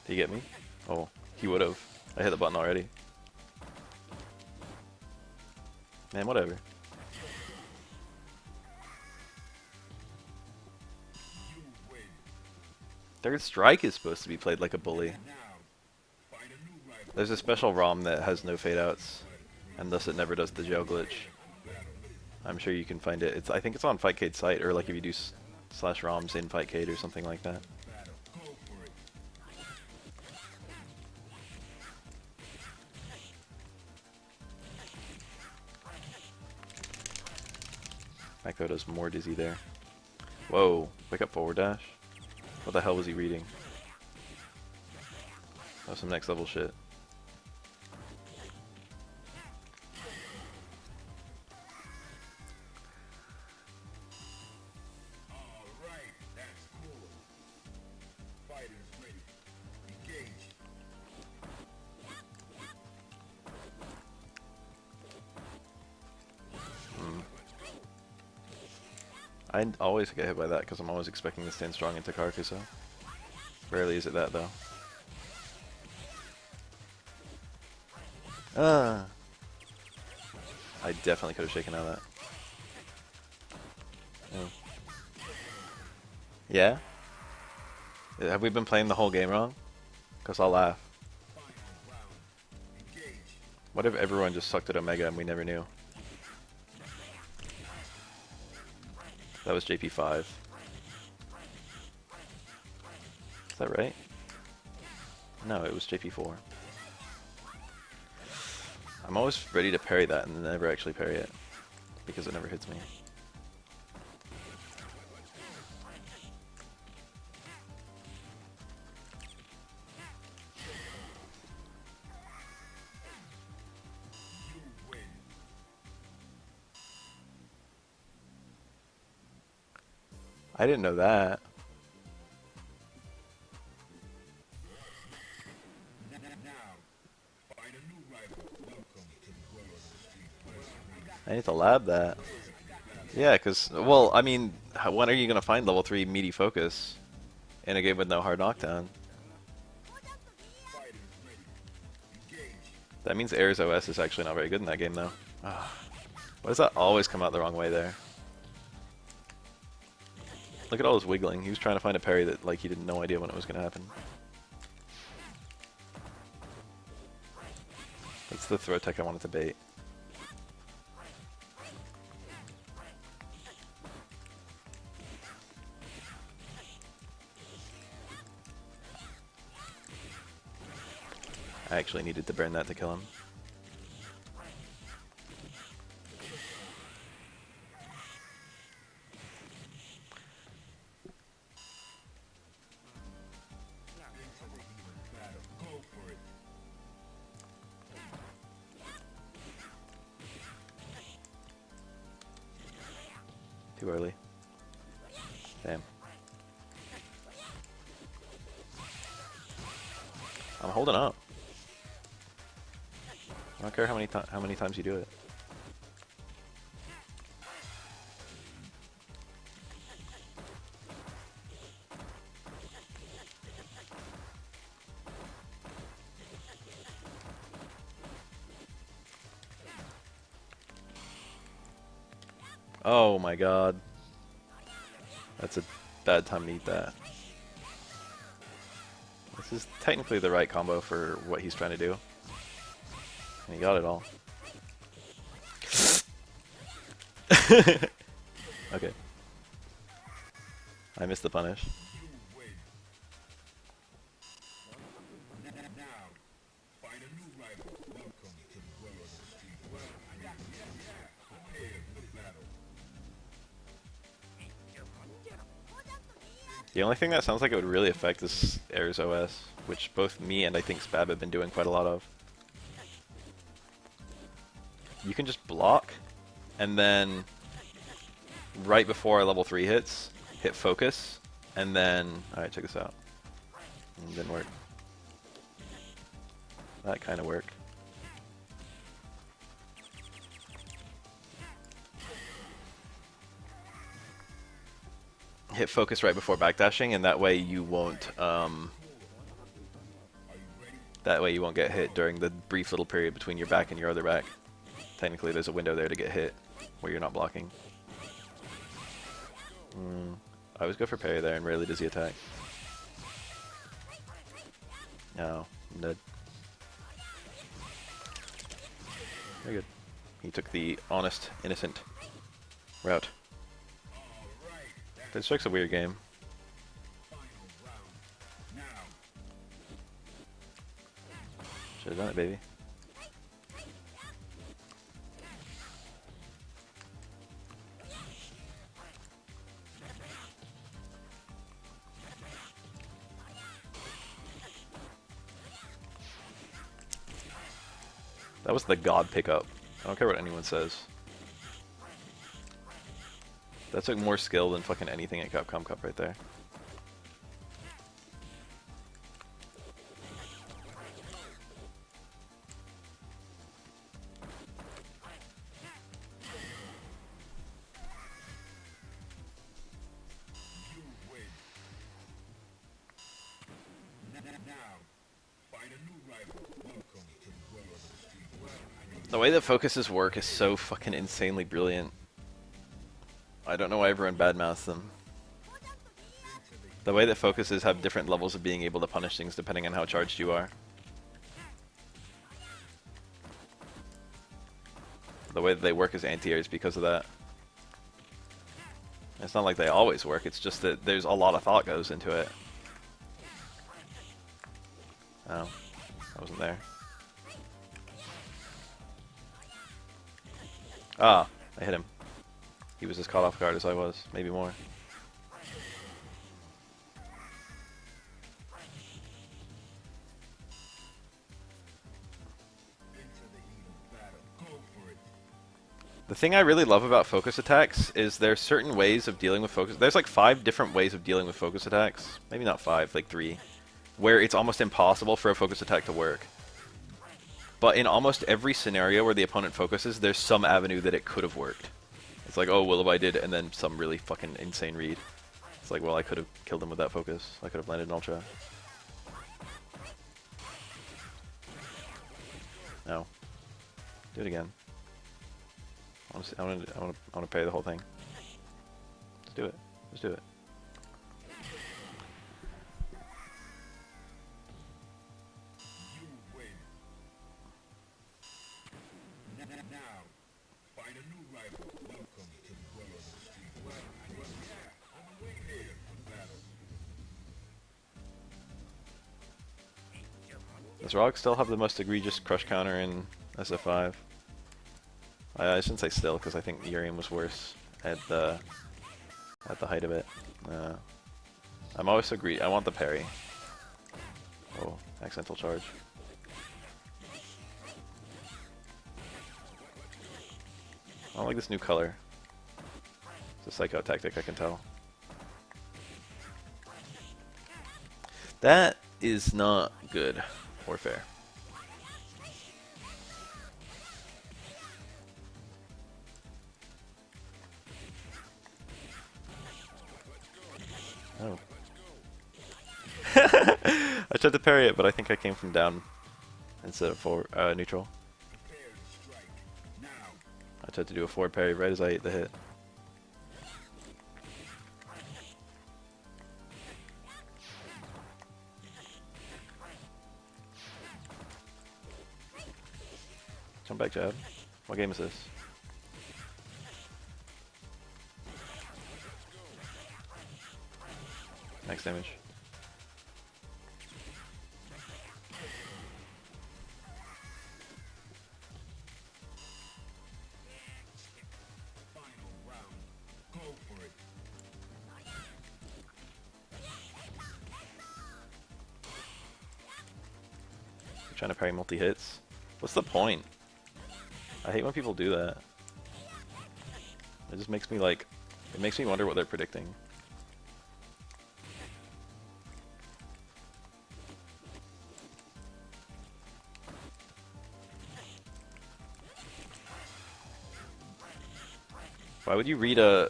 Did he get me? Oh, he would have. I hit the button already. Man, whatever. Third strike is supposed to be played like a bully. There's a special ROM that has no fade outs, and thus it never does the gel glitch. I'm sure you can find it. I think it's on Fightcade's site, or like if you do /ROMs in Fightcade or something like that. Makoto's more dizzy there. Whoa, wake up forward dash. What the hell was he reading? That was some next level shit. I always get hit by that because I'm always expecting to stand strong into Karkuso. Rarely is it that though. I definitely could have shaken out of that. Oh. Yeah? Have we been playing the whole game wrong? Because I'll laugh. What if everyone just sucked at Omega and we never knew? That was JP5. Is that right? No, it was JP4. I'm always ready to parry that and never actually parry it, because it never hits me. I didn't know that. I need to lab that. Yeah, because, well, I mean, when are you going to find level 3 meaty focus in a game with no hard knockdown? That means Air's OS is actually not very good in that game, though. Why does that always come out the wrong way there? Look at all his wiggling. He was trying to find a parry that, like, he didn't no idea when it was going to happen. That's the throw tech I wanted to bait. I actually needed to burn that to kill him. Too early. Damn. I'm holding up. I don't care how many times you do it. Oh my god. That's a bad time to eat that. This is technically the right combo for what he's trying to do. And he got it all. Okay. I missed the punish. The only thing that sounds like it would really affect is Air's OS, which both me and I think Spab have been doing quite a lot of. You can just block, and then right before level 3 hits, hit focus, and then... Alright, check this out. It didn't work. That kind of worked. Hit focus right before backdashing, and that way you won't get hit during the brief little period between your back and your other back. Technically there's a window there to get hit where you're not blocking. I always go for parry there and rarely does he attack. No, I'm dead. Very good. He took the honest, innocent route. Dead Strike's a weird game. Should've done it, baby. That was the god pickup. I don't care what anyone says. That took more skill than fucking anything at Capcom Cup right there. The way that focuses work is so fucking insanely brilliant. I don't know why everyone badmouths them. The way that focuses have different levels of being able to punish things depending on how charged you are. The way that they work as anti-airs because of that. It's not like they always work, it's just that there's a lot of thought goes into it. Oh, I wasn't there. Ah, I hit him. He was as caught off guard as I was, maybe more. The thing I really love about focus attacks is there's certain ways of dealing with focus. There's like 5 different ways of dealing with focus attacks. Maybe not 5, like 3. Where it's almost impossible for a focus attack to work. But in almost every scenario where the opponent focuses, there's some avenue that it could have worked. It's like, oh, well, if I did, and then some really fucking insane read. It's like, well, I could have killed him with that focus. I could have landed an ultra. No. Do it again. I want to pay the whole thing. Let's do it. Let's do it. Does Rog still have the most egregious crush counter in SF5? I shouldn't say still, because I think Urium was worse at the height of it. I'm always so greedy. I want the parry. Oh, accidental charge. I don't like this new color. It's a psycho tactic, I can tell. That is not good or fair. Oh. I tried to parry it, but I think I came from down instead of forward, neutral. I tried to do a forward parry right as I ate the hit. Jump back jab. What game is this? Max damage. You're trying to parry multi-hits? What's the point? I hate when people do that. It just makes me like... It makes me wonder what they're predicting. Why would you read a...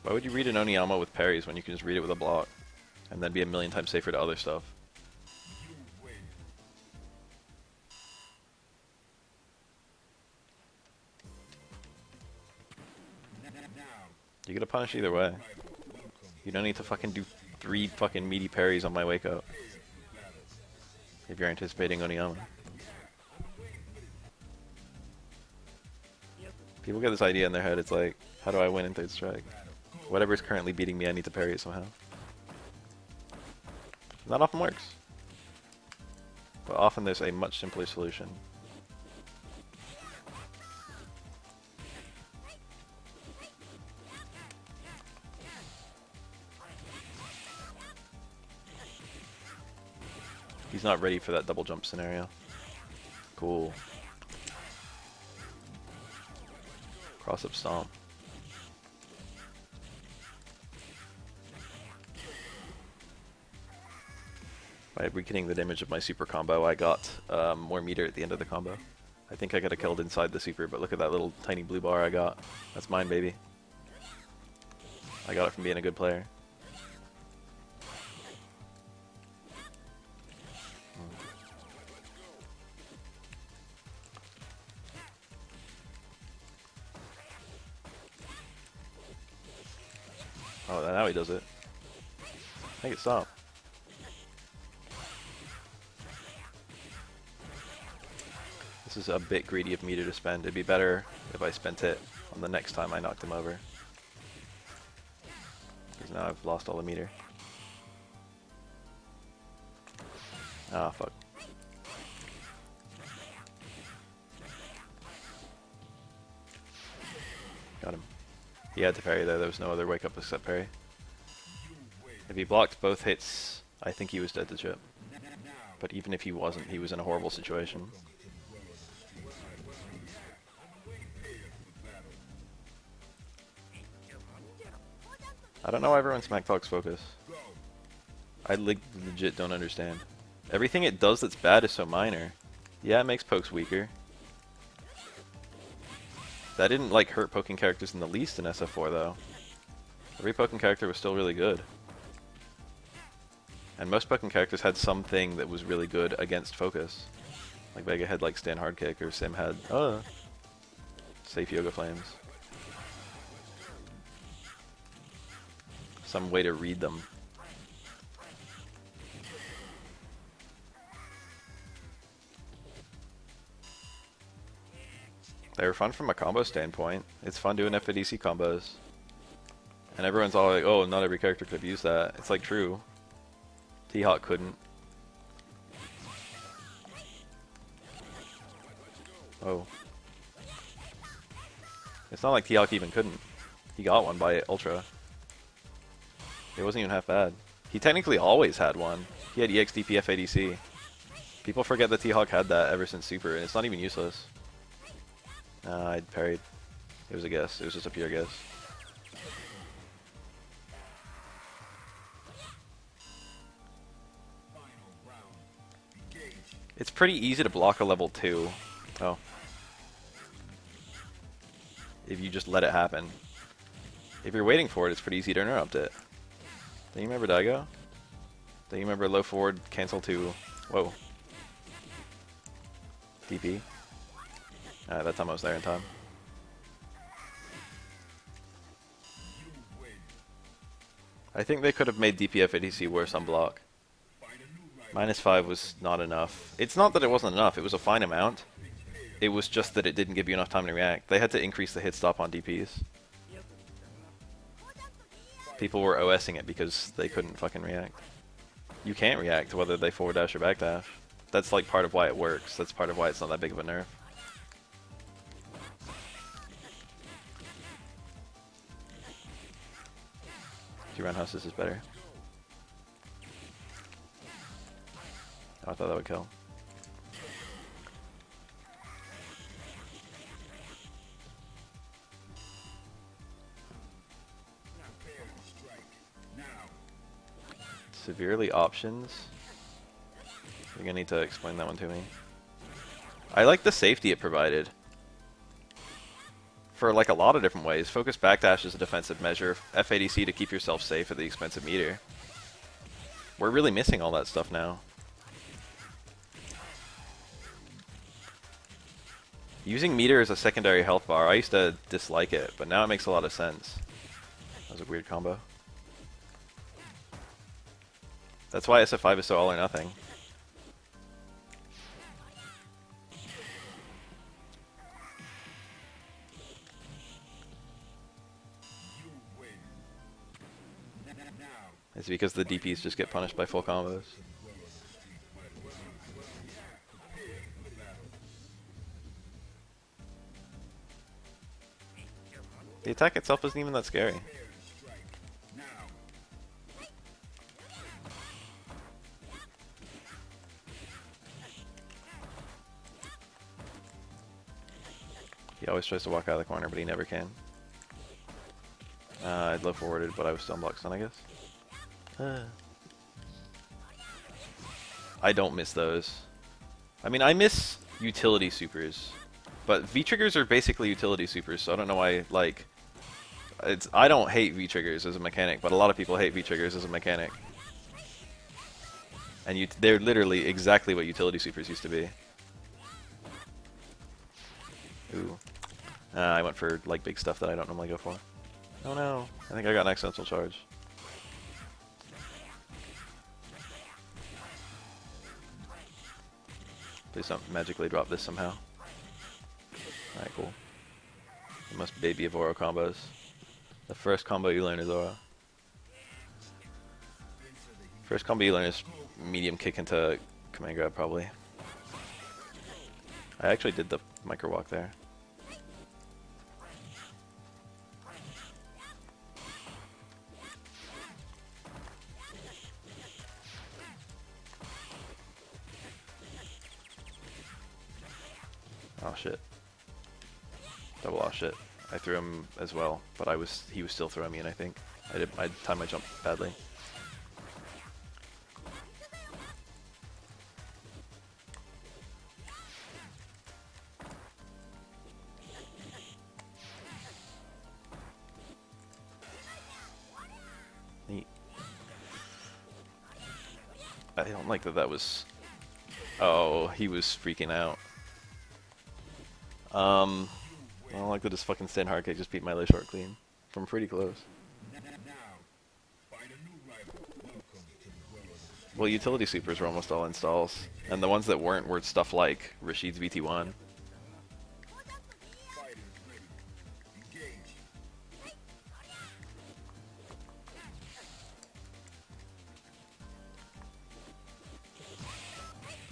Why would you read an Oniyama with parries when you can just read it with a block? And then be a million times safer to other stuff? You get a punish either way. You don't need to fucking do 3 fucking meaty parries on my wake up. If you're anticipating Oniyama. People get this idea in their head, it's like, how do I win in third strike? Whatever's currently beating me, I need to parry it somehow. That often works. But often there's a much simpler solution. He's not ready for that double jump scenario. Cool. Cross up stomp. By weakening the damage of my super combo, I got more meter at the end of the combo. I think I got killed inside the super, but look at that little tiny blue bar I got. That's mine, baby. I got it from being a good player. Oh, now he does it. Make it stop. This is a bit greedy of meter to spend. It'd be better if I spent it on the next time I knocked him over. Because now I've lost all the meter. Ah, fuck. Got him. He had to parry there. There was no other wake up except parry. If he blocked both hits, I think he was dead to chip. But even if he wasn't, he was in a horrible situation. I don't know why everyone smack talks focus. I legit don't understand. Everything it does that's bad is so minor. Yeah, it makes pokes weaker. That didn't like hurt poking characters in the least in SF4 though. Every poking character was still really good. And most poking characters had something that was really good against focus. Like Vega had like stand hard kick, or Sim had safe yoga flames. Some way to read them. They were fun from a combo standpoint. It's fun doing FADC combos. And everyone's all like, oh, not every character could have used that. It's like true. T-Hawk couldn't. Oh. It's not like T-Hawk even couldn't. He got one by Ultra. It wasn't even half bad. He technically always had one. He had EXDP FADC. People forget that T-Hawk had that ever since Super, and it's not even useless. I parried. It was a guess. It was just a pure guess. It's pretty easy to block a level 2. Oh. If you just let it happen. If you're waiting for it, it's pretty easy to interrupt it. Do you remember Daigo? Do you remember low forward, cancel to... Whoa. DP? That time I was there in time. I think they could have made DPF ADC worse on block. -5 was not enough. It's not that it wasn't enough, it was a fine amount. It was just that it didn't give you enough time to react. They had to increase the hit stop on DPs. People were OSing it because they couldn't fucking react. You can't react whether they forward dash or back dash. That's like part of why it works. That's part of why it's not that big of a nerf. Roundhouses is better. Oh, I thought that would kill. Severely options? You're gonna need to explain that one to me. I like the safety it provided. For like a lot of different ways. Focus backdash is a defensive measure. FADC to keep yourself safe at the expense of meter. We're really missing all that stuff now. Using meter as a secondary health bar, I used to dislike it, but now it makes a lot of sense. That was a weird combo. That's why SF5 is so all or nothing. It's because the DPs just get punished by full combos. The attack itself isn't even that scary. He always tries to walk out of the corner, but he never can. I'd low forwarded, but I was still unblocked stun, I guess. I don't miss those. I mean, I miss utility supers, but V-triggers are basically utility supers, so I don't know why, like... I don't hate V-triggers as a mechanic, but a lot of people hate V-triggers as a mechanic. And they're literally exactly what utility supers used to be. Ooh. I went for, like, big stuff that I don't normally go for. Oh no, I think I got an accidental charge. Please don't magically drop this somehow. Alright, cool. The most baby of Oro combos. The first combo you learn is Oro. First combo you learn is medium kick into command grab, probably. I actually did the micro walk there. Oh shit. Double off shit. I threw him as well, but he was still throwing me in, I think. I timed my jump badly. Neat. I don't like that was... Oh, he was freaking out. I don't like that his fucking stand hard kick just beat my lay short clean. From pretty close. Well, utility supers were almost all installs. And the ones that weren't were stuff like Rashid's VT1.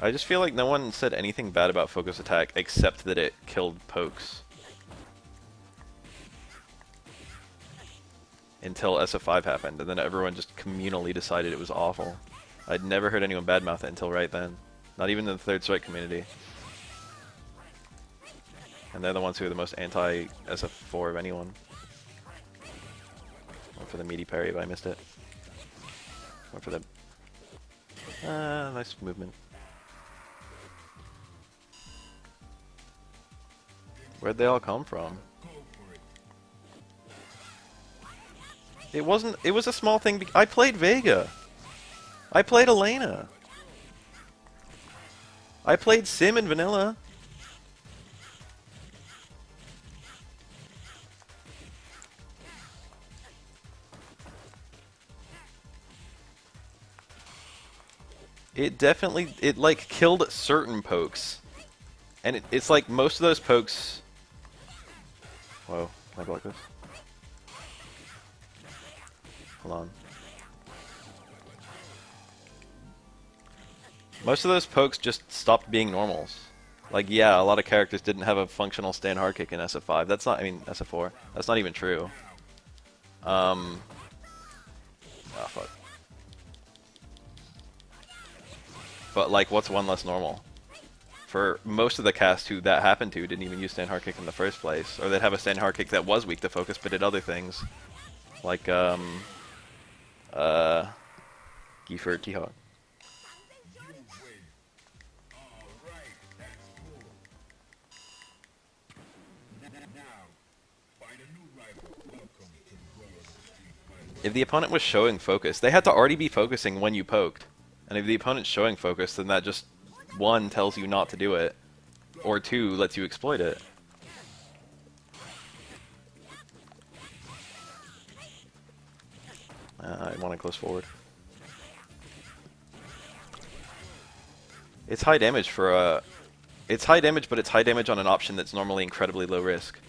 I just feel like no one said anything bad about focus attack except that it killed pokes. Until SF5 happened, and then everyone just communally decided it was awful. I'd never heard anyone badmouth it until right then. Not even in the Third Strike community. And they're the ones who are the most anti-SF4 of anyone. Went for the meaty parry, but I missed it. Went for the... nice movement. Where'd they all come from? It wasn't... It was a small thing... I played Vega. I played Elena. I played Sim and Vanilla. It definitely... It, like, killed certain pokes. And it's like most of those pokes... Whoa, can I block this? Hold on. Most of those pokes just stopped being normals. Like, yeah, a lot of characters didn't have a functional stand hard kick in SF5. That's not, I mean, SF4. That's not even true. Oh, fuck. But, like, what's one less normal? For most of the cast who that happened to didn't even use stand hard kick in the first place. Or they'd have a stand hard kick that was weak to focus but did other things. Like, Gifford T-Hawk. If the opponent was showing focus, they had to already be focusing when you poked. And if the opponent's showing focus, then that just, one, tells you not to do it, or two, lets you exploit it. I want to close forward. It's high damage for a... It's high damage, but it's high damage on an option that's normally incredibly low risk.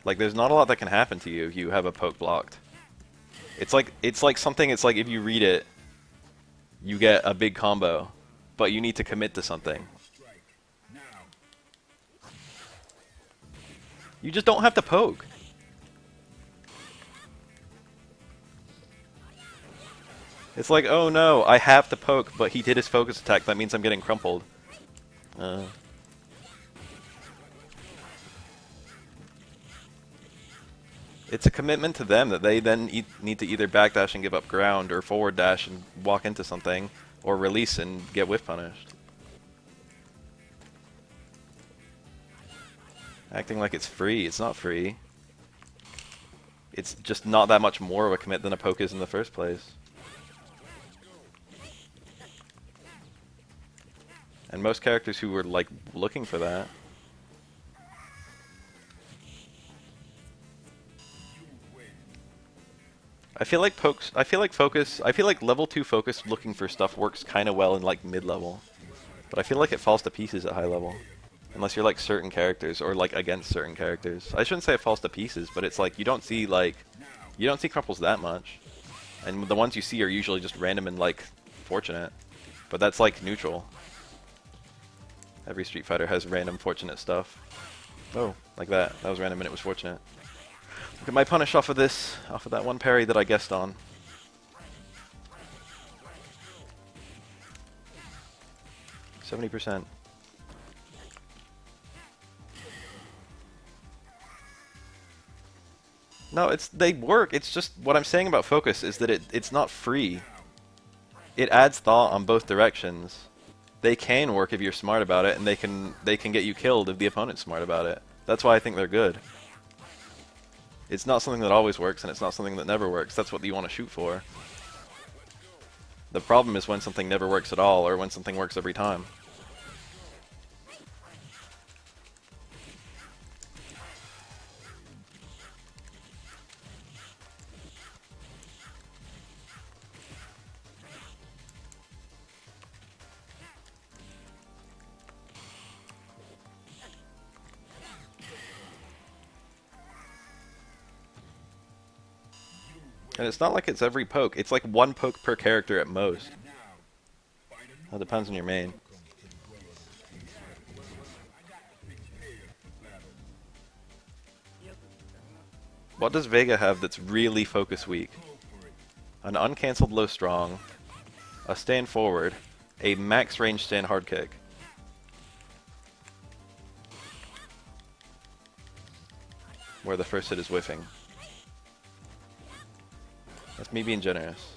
Like, there's not a lot that can happen to you if you have a poke blocked. It's like something. It's like if you read it, you get a big combo, but you need to commit to something. You just don't have to poke. It's like, oh no, I have to poke, but he did his focus attack. That means I'm getting crumpled. It's a commitment to them that they then need to either backdash and give up ground, or forward dash and walk into something, or release and get whiff punished. Acting like it's free. It's not free. It's just not that much more of a commit than a poke is in the first place. And most characters who were like looking for that. I feel like pokes. I feel like focus. I feel like level 2 focus looking for stuff works kind of well in like mid-level, but I feel like it falls to pieces at high level, unless you're like certain characters or like against certain characters. I shouldn't say it falls to pieces, but it's like you don't see crumples that much, and the ones you see are usually just random and like fortunate, but that's like neutral. Every Street Fighter has random fortunate stuff. Oh, like that. That was random and it was fortunate. Look at my punish off of that one parry that I guessed on. %. No, they work. It's just what I'm saying about focus is that it's not free. It adds thought on both directions. They can work if you're smart about it, and they can get you killed if the opponent's smart about it. That's why I think they're good. It's not something that always works, and it's not something that never works. That's what you want to shoot for. The problem is when something never works at all, or when something works every time. And it's not like it's every poke. It's like one poke per character at most. That depends on your main. What does Vega have that's really focus weak? An uncancelled low strong, a stand forward, a max range stand hard kick. Where the first hit is whiffing. That's me being generous.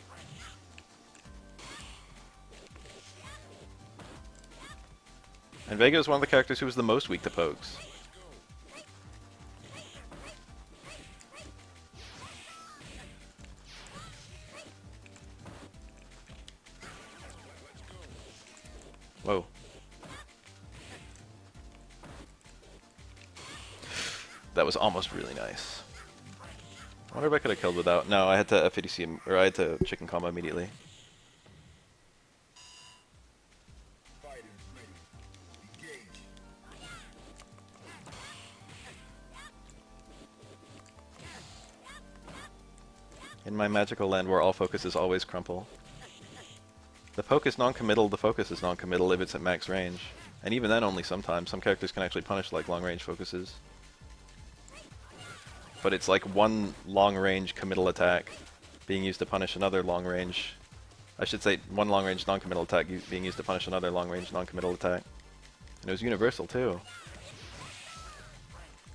And Vega is one of the characters who was the most weak to pokes. Whoa. That was almost really nice. I wonder if I could have killed without. No, I had to FADC him, or I had to chicken combo immediately. In my magical land where all focus is always crumple. The poke is non-committal, the focus is non-committal if it's at max range. And even then only sometimes. Some characters can actually punish like long-range focuses. But it's like one long-range committal attack being used to punish another long-range... I should say one long-range non-committal attack being used to punish another long-range non-committal attack. And it was universal too.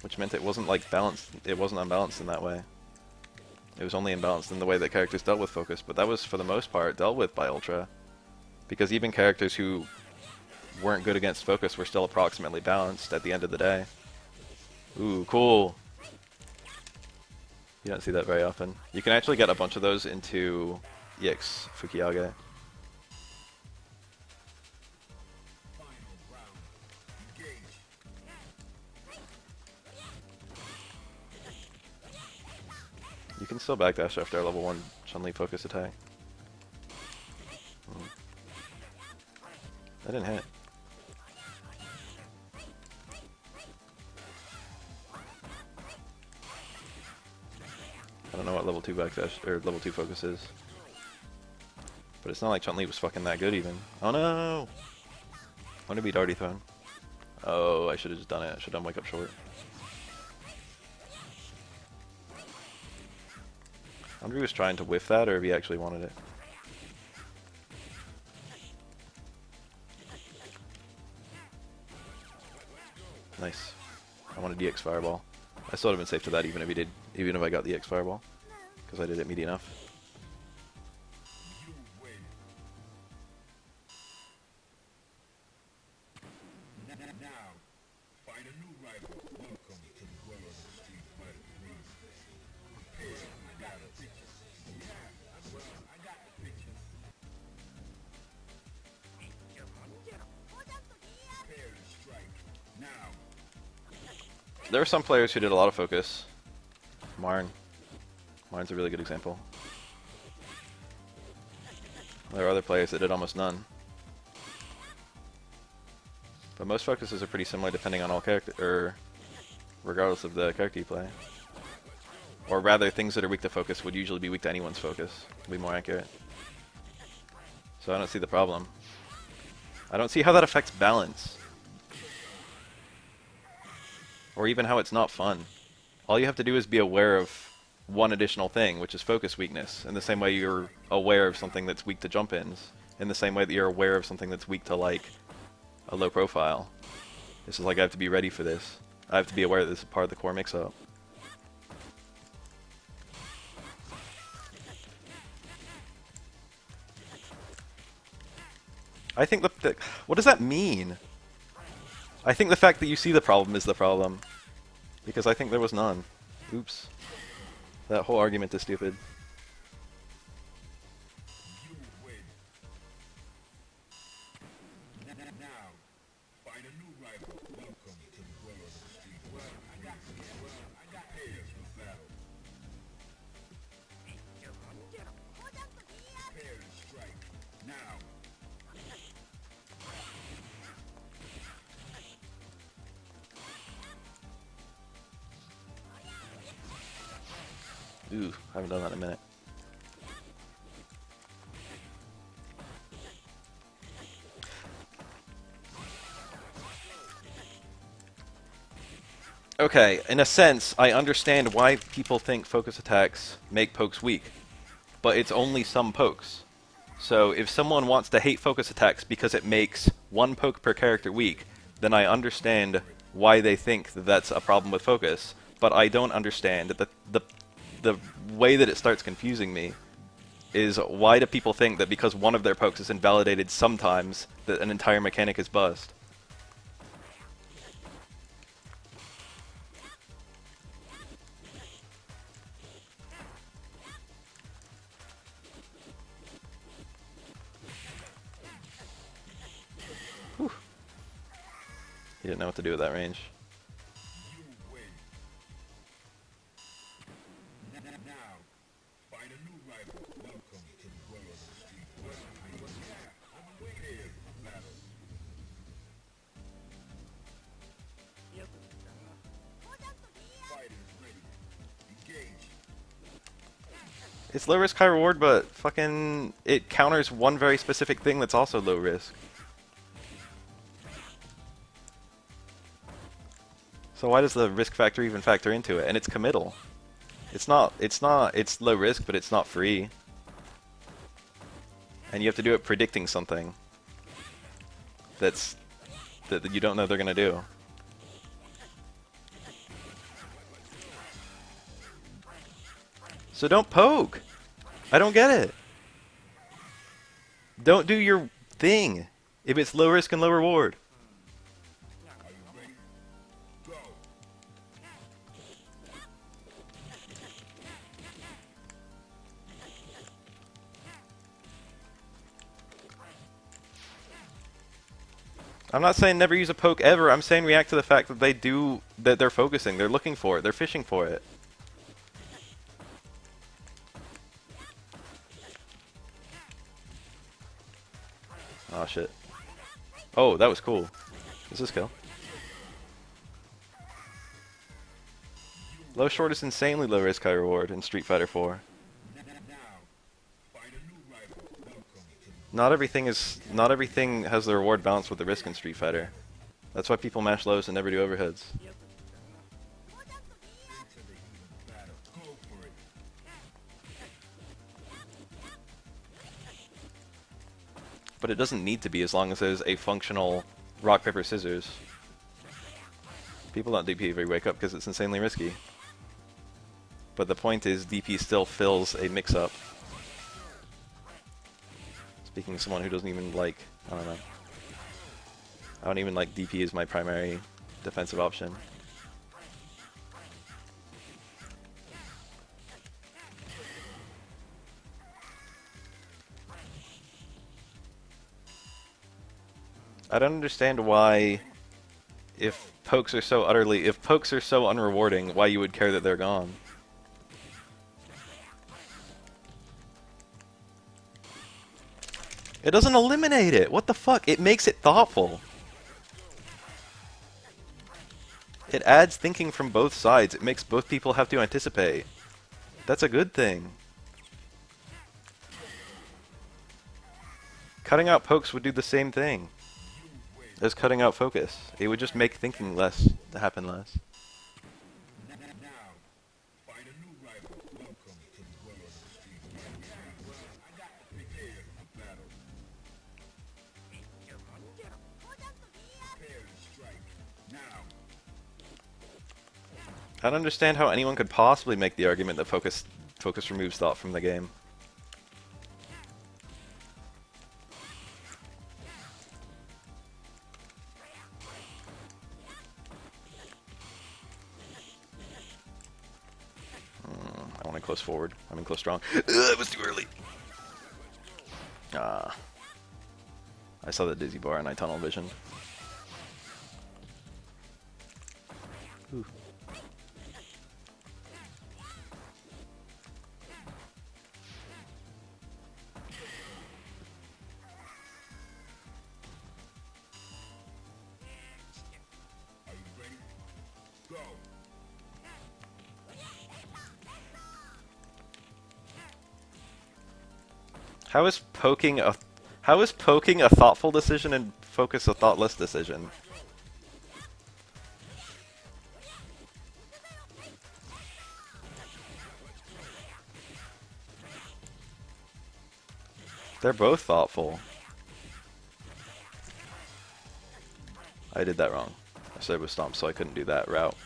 Which meant it wasn't like balanced, it wasn't unbalanced in that way. It was only imbalanced in the way that characters dealt with focus, but that was for the most part dealt with by Ultra. Because even characters who weren't good against focus were still approximately balanced at the end of the day. Ooh, cool! You don't see that very often. You can actually get a bunch of those into EX Fukiage. You can still backdash after a level 1 Chun-Li focus attack. That didn't hit. I don't know what level 2 backdash or level 2 focus is. But it's not like Chun-Li was fucking that good even. Oh no! I want to beat already thrown. Oh, I should have just done it. I should have done wake up short. I wonder if he was trying to whiff that or if he actually wanted it. Nice. I wanted DX Fireball. I still would have been safe to that even if I got the X Fireball. Because I did it meaty enough. There are some players who did a lot of focus. Marn's a really good example. There are other players that did almost none. But most focuses are pretty similar depending on all character, or regardless of the character you play. Or rather, things that are weak to focus would usually be weak to anyone's focus. Be more accurate. So I don't see the problem. I don't see how that affects balance. Or even how it's not fun. All you have to do is be aware of one additional thing, which is focus weakness, in the same way you're aware of something that's weak to jump-ins, in the same way that you're aware of something that's weak to, like, a low profile. This is like, I have to be ready for this. I have to be aware that this is part of the core mix-up. I think what does that mean? I think the fact that you see the problem is the problem. Because I think there was none. Oops. That whole argument is stupid. Ooh, I haven't done that in a minute. Okay, in a sense, I understand why people think focus attacks make pokes weak, but it's only some pokes. So if someone wants to hate focus attacks because it makes one poke per character weak, then I understand why they think that that's a problem with focus, but I don't understand that the way that it starts confusing me is why do people think that because one of their pokes is invalidated sometimes that an entire mechanic is bust? Whew. He didn't know what to do with that range. It's low risk, high reward, but fucking it counters one very specific thing that's also low risk. So why does the risk factor even factor into it? And it's committal. It's low risk, but it's not free. And you have to do it predicting something that you don't know they're gonna do. So don't poke! I don't get it! Don't do your thing if it's low risk and low reward. I'm not saying never use a poke ever, I'm saying react to the fact that that they're focusing, they're looking for it, they're fishing for it. Oh shit. Oh, that was cool. Is this kill? Low short is insanely low risk, high reward in Street Fighter 4. Not everything has the reward balanced with the risk in Street Fighter. That's why people mash lows and never do overheads. But it doesn't need to be as long as there's a functional rock, paper, scissors. People don't DP every wake up because it's insanely risky. But the point is, DP still fills a mix-up. Speaking of someone who doesn't even like, I don't know. I don't even like DP as my primary defensive option. I don't understand why, if pokes are so unrewarding, why you would care that they're gone. It doesn't eliminate it. What the fuck? It makes it thoughtful. It adds thinking from both sides. It makes both people have to anticipate. That's a good thing. Cutting out pokes would do the same thing as cutting out focus. It would just make thinking happen less. I don't understand how anyone could possibly make the argument that focus removes thought from the game. I want to close forward. I mean close strong. It was too early. I saw the dizzy bar and I tunnel vision. Ooh. How is poking a thoughtful decision and focus a thoughtless decision? They're both thoughtful. I did that wrong. I said it was stomp, so I couldn't do that route.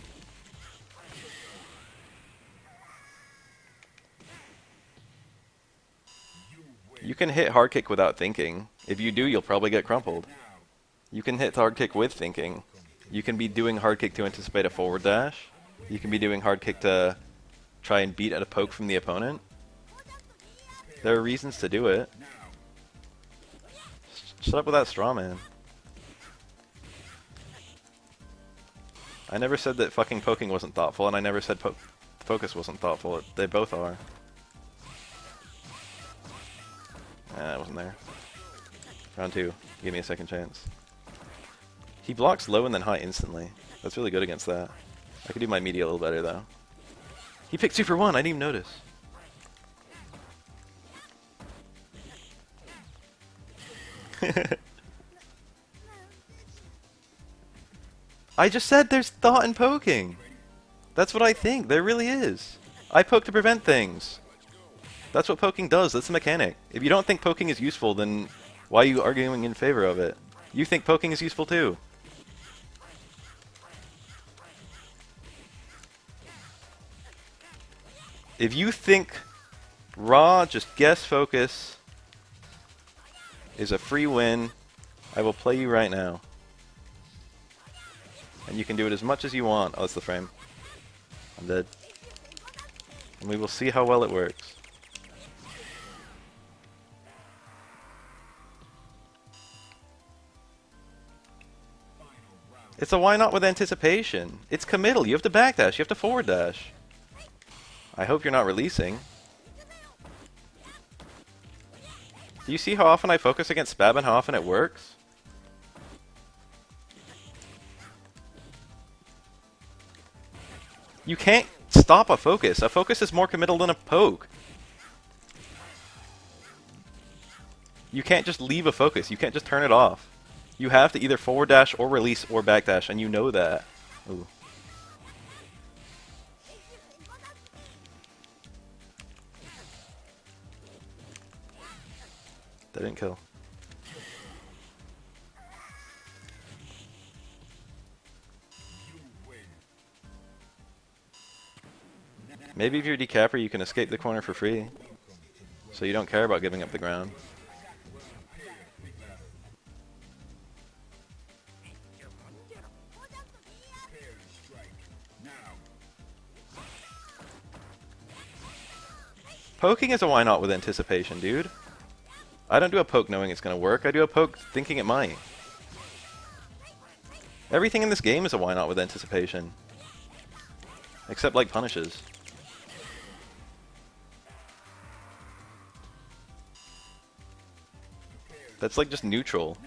You can hit hard kick without thinking. If you do, you'll probably get crumpled. You can hit hard kick with thinking. You can be doing hard kick to anticipate a forward dash. You can be doing hard kick to try and beat at a poke from the opponent. There are reasons to do it. Shut up with that straw man. I never said that fucking poking wasn't thoughtful, and I never said focus wasn't thoughtful. They both are. I wasn't there. Round 2. Give me a second chance. He blocks low and then high instantly. That's really good against that. I could do my media a little better, though. He picked 2 for 1. I didn't even notice. I just said there's thought in poking. That's what I think. There really is. I poke to prevent things. That's what poking does. That's the mechanic. If you don't think poking is useful, then why are you arguing in favor of it? You think poking is useful too. If you think raw, just guess focus is a free win, I will play you right now. And you can do it as much as you want. Oh, that's the frame. I'm dead. And we will see how well it works. It's a why not with anticipation. It's committal. You have to backdash. You have to forward dash. I hope you're not releasing. Do you see how often I focus against Spab and how often it works? You can't stop a focus. A focus is more committal than a poke. You can't just leave a focus. You can't just turn it off. You have to either forward dash or release or back dash, and you know that. Ooh. That didn't kill. Maybe if you're decapper, you can escape the corner for free. So you don't care about giving up the ground. Poking is a why not with anticipation, dude. I don't do a poke knowing it's going to work. I do a poke thinking it might. Everything in this game is a why not with anticipation. Except like punishes. That's like just neutral,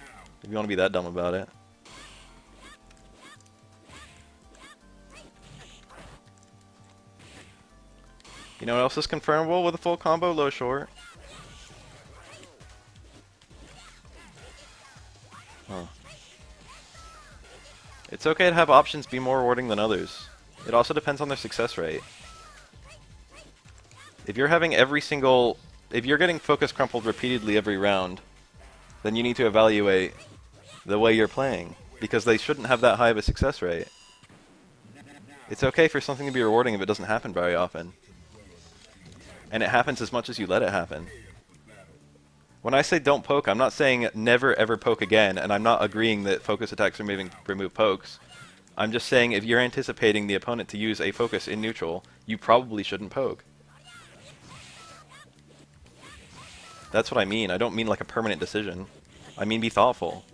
if you want to be that dumb about it. You know what else is confirmable with a full combo? Low short. Huh. It's okay to have options be more rewarding than others. It also depends on their success rate. If you're having if you're getting focus crumpled repeatedly every round, then you need to evaluate the way you're playing, because they shouldn't have that high of a success rate. It's okay for something to be rewarding if it doesn't happen very often. And it happens as much as you let it happen. When I say don't poke, I'm not saying never ever poke again, and I'm not agreeing that focus attacks remove pokes. I'm just saying if you're anticipating the opponent to use a focus in neutral, you probably shouldn't poke. That's what I mean. I don't mean like a permanent decision. I mean be thoughtful.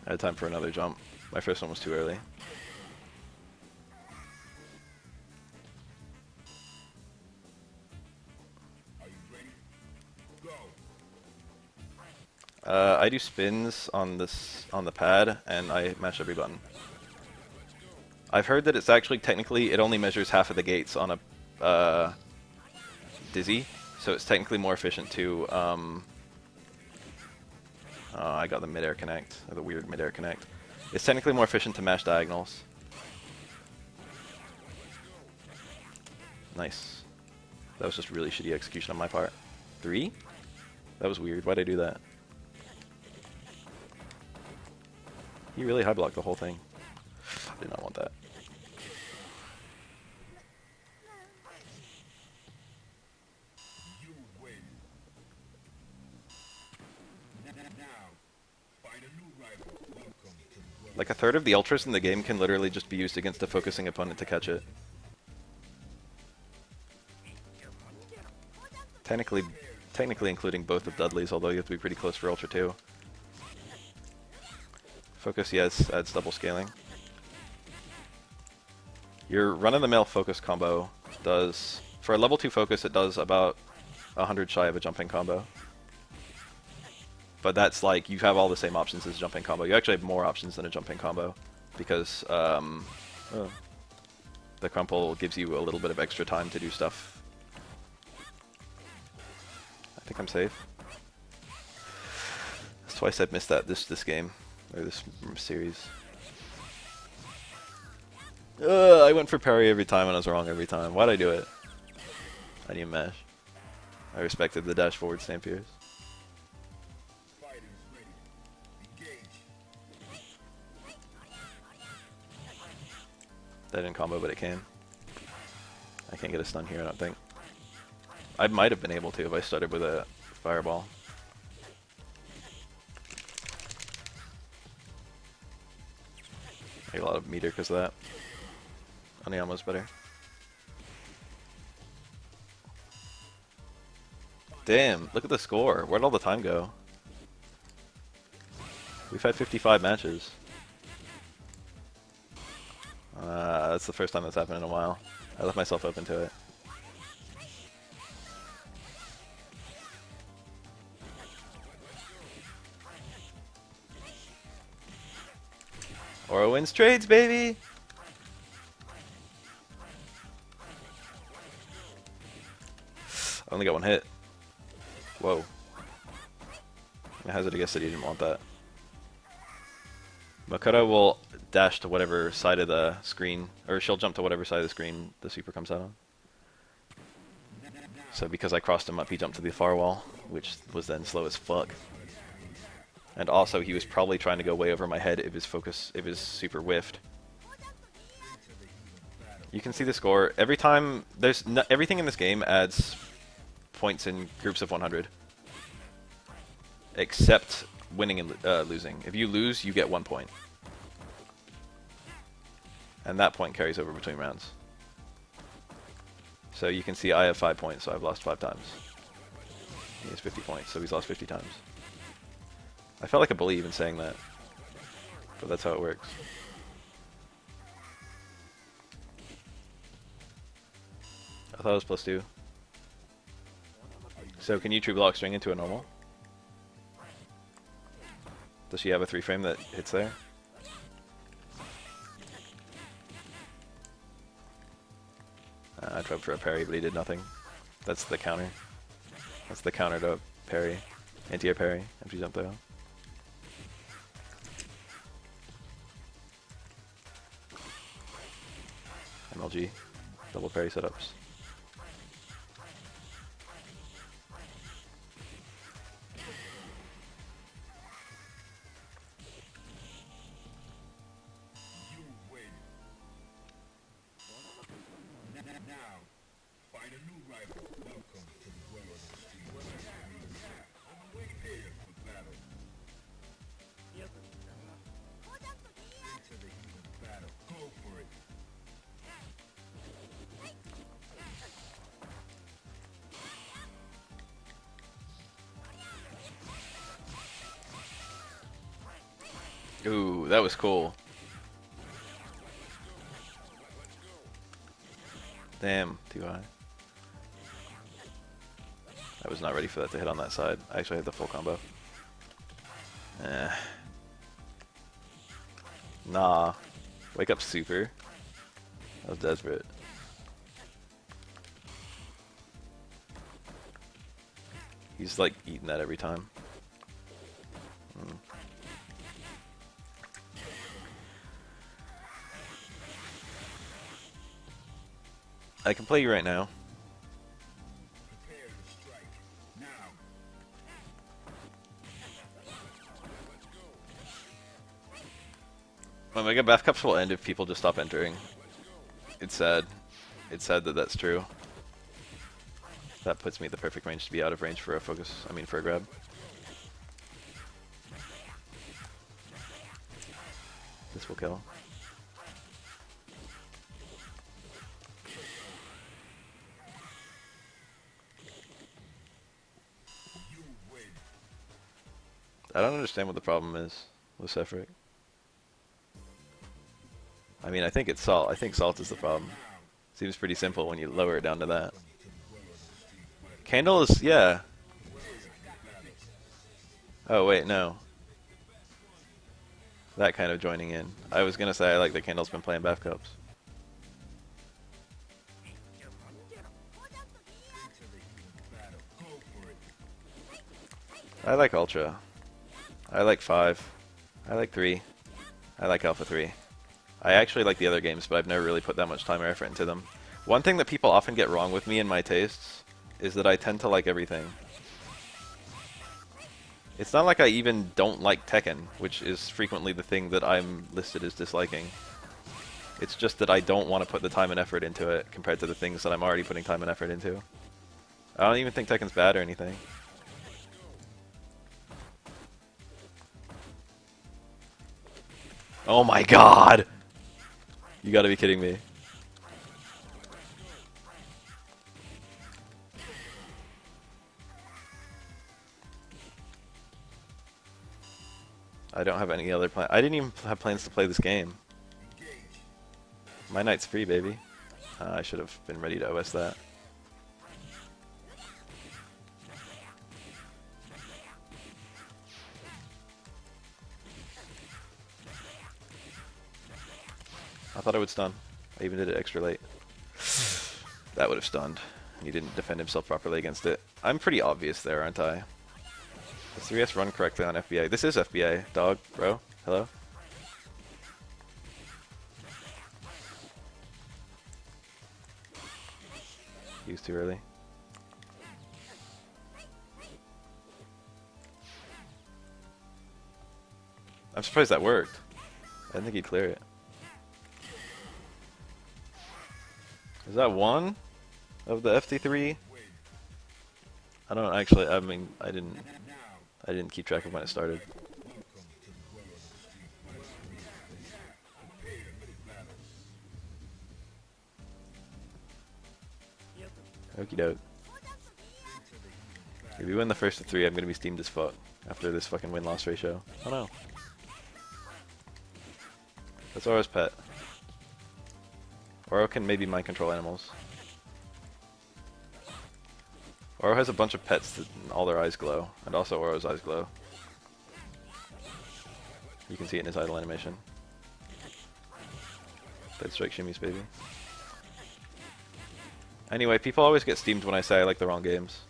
I had time for another jump. My first one was too early. I do spins on the pad, and I mash every button. I've heard that it's actually technically it only measures half of the gates on a dizzy, so it's technically more efficient to. I got the midair connect, or the weird midair connect. It's technically more efficient to mash diagonals. Nice. That was just really shitty execution on my part. 3? That was weird. Why'd I do that? He really high blocked the whole thing. I did not want that. Like a third of the ultras in the game can literally just be used against a focusing opponent to catch it. Technically including both of Dudley's, although you have to be pretty close for ultra too. Focus, yes, adds double scaling. Your run-of-the-mill focus combo does, for a level 2 focus, it does about 100 shy of a jumping combo. But that's like, you have all the same options as a jumping combo. You actually have more options than a jumping combo, because the crumple gives you a little bit of extra time to do stuff. I think I'm safe. That's twice I've missed that this game, or this series. I went for parry every time and I was wrong every time. Why'd I do it? I didn't mash. I respected the dash forward Stampiers. That didn't combo, but it can. I can't get a stun here, I don't think. I might have been able to if I started with a fireball. I get a lot of meter because of that. Oniyama's better. Damn, look at the score. Where'd all the time go? We've had 55 matches. That's the first time that's happened in a while. I left myself open to it. Aura wins trades, baby! I only got one hit. Whoa. I hazard a guess that he didn't want that. Makoto will dash to whatever side of the screen, or she'll jump to whatever side of the screen the super comes out on. So because I crossed him up, he jumped to the far wall, which was then slow as fuck. And also, he was probably trying to go way over my head if his super whiffed. You can see the score. Every time, everything in this game adds points in groups of 100. Except winning and losing. If you lose, you get 1 point. And that point carries over between rounds. So you can see I have 5 points, so I've lost 5 times. He has 50 points, so he's lost 50 times. I felt like a bully even saying that. But that's how it works. I thought it was +2. So can you true block string into a normal? Does she have a 3-frame that hits there? I tried for a parry, but he did nothing. That's the counter. That's the counter to parry. Anti-air parry, after you jump there. MLG. Double parry setups. Ooh, that was cool. Damn, too high. I was not ready for that to hit on that side. I actually had the full combo. Nah. Wake up super. I was desperate. He's like eating that every time. I can play you right now. My Mega Bath Cups will end if people just stop entering. It's sad. It's sad that that's true. That puts me at the perfect range to be out of range for a focus. I mean, for a grab. This will kill. I don't understand what the problem is with Sephric. I mean, I think it's salt. I think salt is the problem. Seems pretty simple when you lower it down to that. Candle is, yeah. Oh, wait, no. That kind of joining in. I was going to say I like that Candle's been playing Bath Cups. I like Ultra. I like 5. I like 3. I like Alpha 3. I actually like the other games, but I've never really put that much time or effort into them. One thing that people often get wrong with me and my tastes is that I tend to like everything. It's not like I even don't like Tekken, which is frequently the thing that I'm listed as disliking. It's just that I don't want to put the time and effort into it compared to the things that I'm already putting time and effort into. I don't even think Tekken's bad or anything. Oh my god! You gotta be kidding me. I don't have any other plan. I didn't even have plans to play this game. My night's free, baby. I should have been ready to OS that. I thought I would stun. I even did it extra late. That would have stunned. He didn't defend himself properly against it. I'm pretty obvious there, aren't I? Does 3S run correctly on FBA? This is FBA, dog, bro. Hello? He was too early. I'm surprised that worked. I didn't think he'd clear it. Is that one of the FT3? I don't actually. I mean, I didn't keep track of when it started. Okie doke. If we win the first of 3, I'm gonna be steamed as fuck after this fucking win-loss ratio. Oh no. That's Oro's pet. Oro can maybe mind control animals. Oro has a bunch of pets that all their eyes glow, and also Oro's eyes glow. You can see it in his idle animation. Dead strike shimmies, baby. Anyway, people always get steamed when I say I like the wrong games.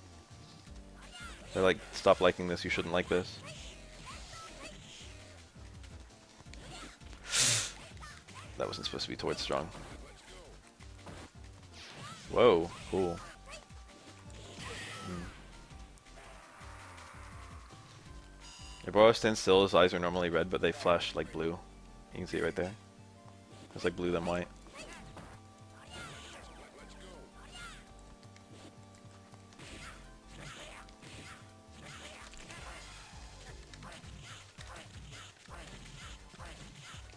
They're like, stop liking this, you shouldn't like this. That wasn't supposed to be towards strong. Whoa, cool. If Oro stands still, his eyes are normally red, but they flash like blue. You can see it right there. It's like blue then white.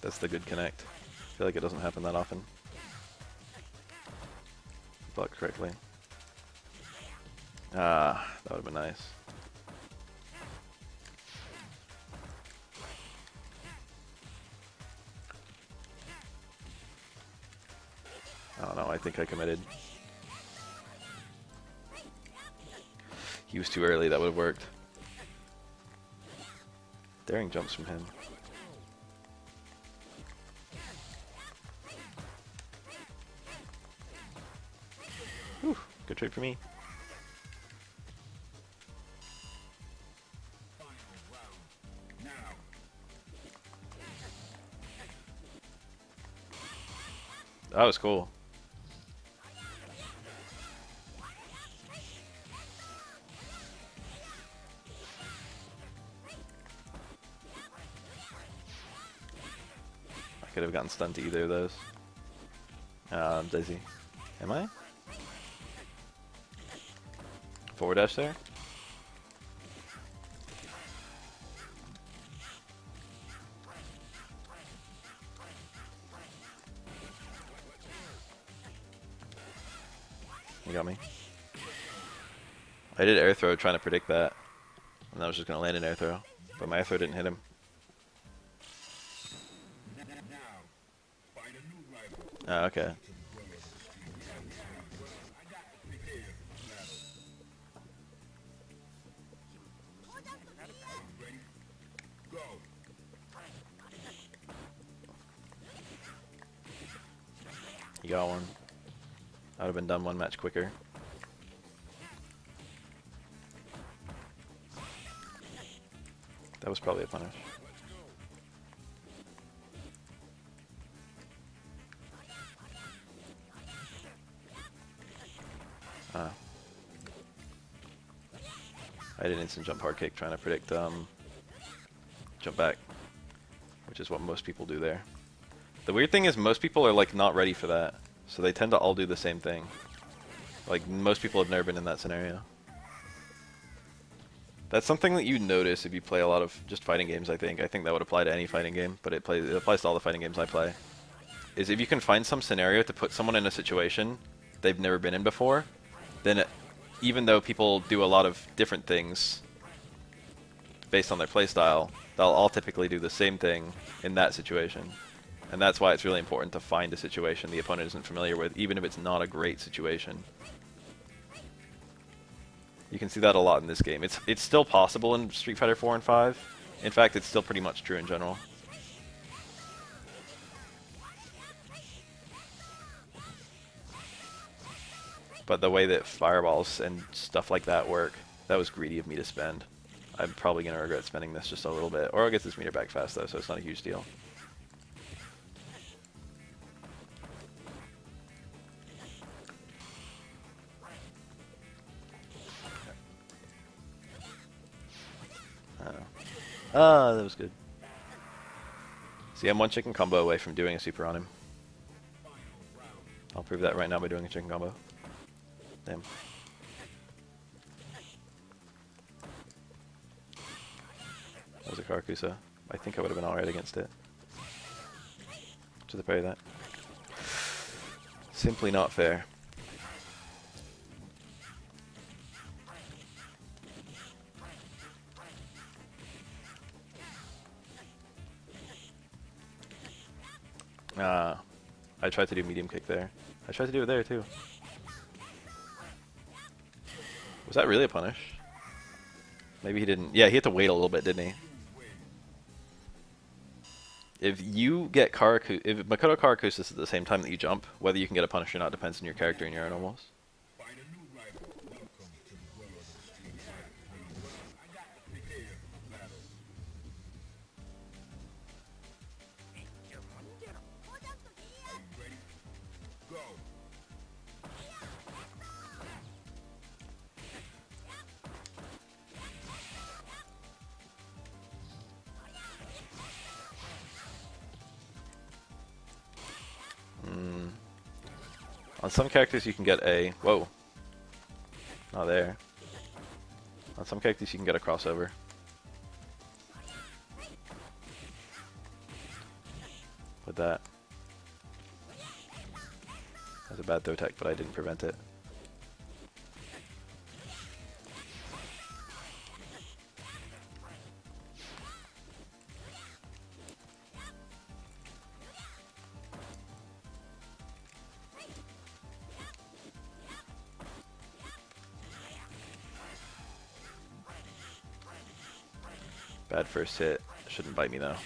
That's the good connect. I feel like it doesn't happen that often. Blocked correctly. Ah, that would have been nice. I don't know, I think I committed. He was too early, that would have worked. Daring jumps from him. Whew, good trade for me. That was cool. I could have gotten stunned to either of those. I'm dizzy. Am I? Forward dash there? You got me. I did air throw trying to predict that. And I was just going to land an air throw. But my air throw didn't hit him. Ah, okay. You got one. I would have been done one match quicker. That was probably a punish. Ah. I did an instant jump hard kick trying to predict jump back, which is what most people do there. The weird thing is most people are like not ready for that, so they tend to all do the same thing. Like most people have never been in that scenario. That's something that you notice if you play a lot of just fighting games, I think. I think that would apply to any fighting game, but it applies to all the fighting games I play. Is if you can find some scenario to put someone in a situation they've never been in before, then even though people do a lot of different things based on their playstyle, they'll all typically do the same thing in that situation. And that's why it's really important to find a situation the opponent isn't familiar with, even if it's not a great situation. You can see that a lot in this game. It's still possible in Street Fighter 4 and 5. In fact, it's still pretty much true in general. But the way that fireballs and stuff like that work, that was greedy of me to spend. I'm probably going to regret spending this just a little bit. Or I'll get this meter back fast, though, so it's not a huge deal. Ah, that was good. See, I'm one chicken combo away from doing a super on him. I'll prove that right now by doing a chicken combo. Damn. That was a Karakusa. I think I would have been alright against it. To the parry that. Simply not fair. I tried to do medium kick there. I tried to do it there too. Was that really a punish? Maybe he didn't. Yeah, he had to wait a little bit, didn't he? If you get if Makoto Karakusis at the same time that you jump, whether you can get a punish or not depends on your character and your own almost. On some characters you can get a... Whoa. Not there. On some characters you can get a crossover. With that. That was a bad throw tech, but I didn't prevent it. Bad first hit. Shouldn't bite me though.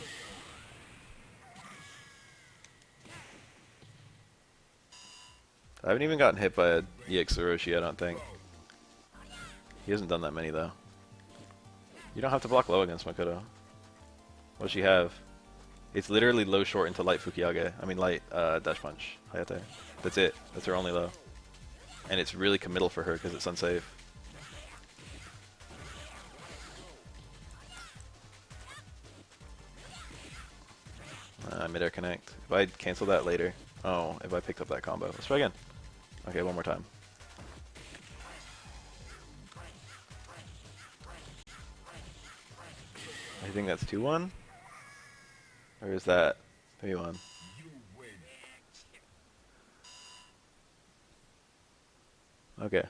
I haven't even gotten hit by a EX Orochi, I don't think. He hasn't done that many though. You don't have to block low against Makoto. What does she have? It's literally low short into light Fukiage. I mean light dash punch. Hayate. That's it. That's her only low. And it's really committal for her because it's unsafe. Mid-air connect. If I cancel that later. Oh, if I picked up that combo. Let's try again. Okay, one more time. I think that's 2-1. Or is that 3-1? Okay.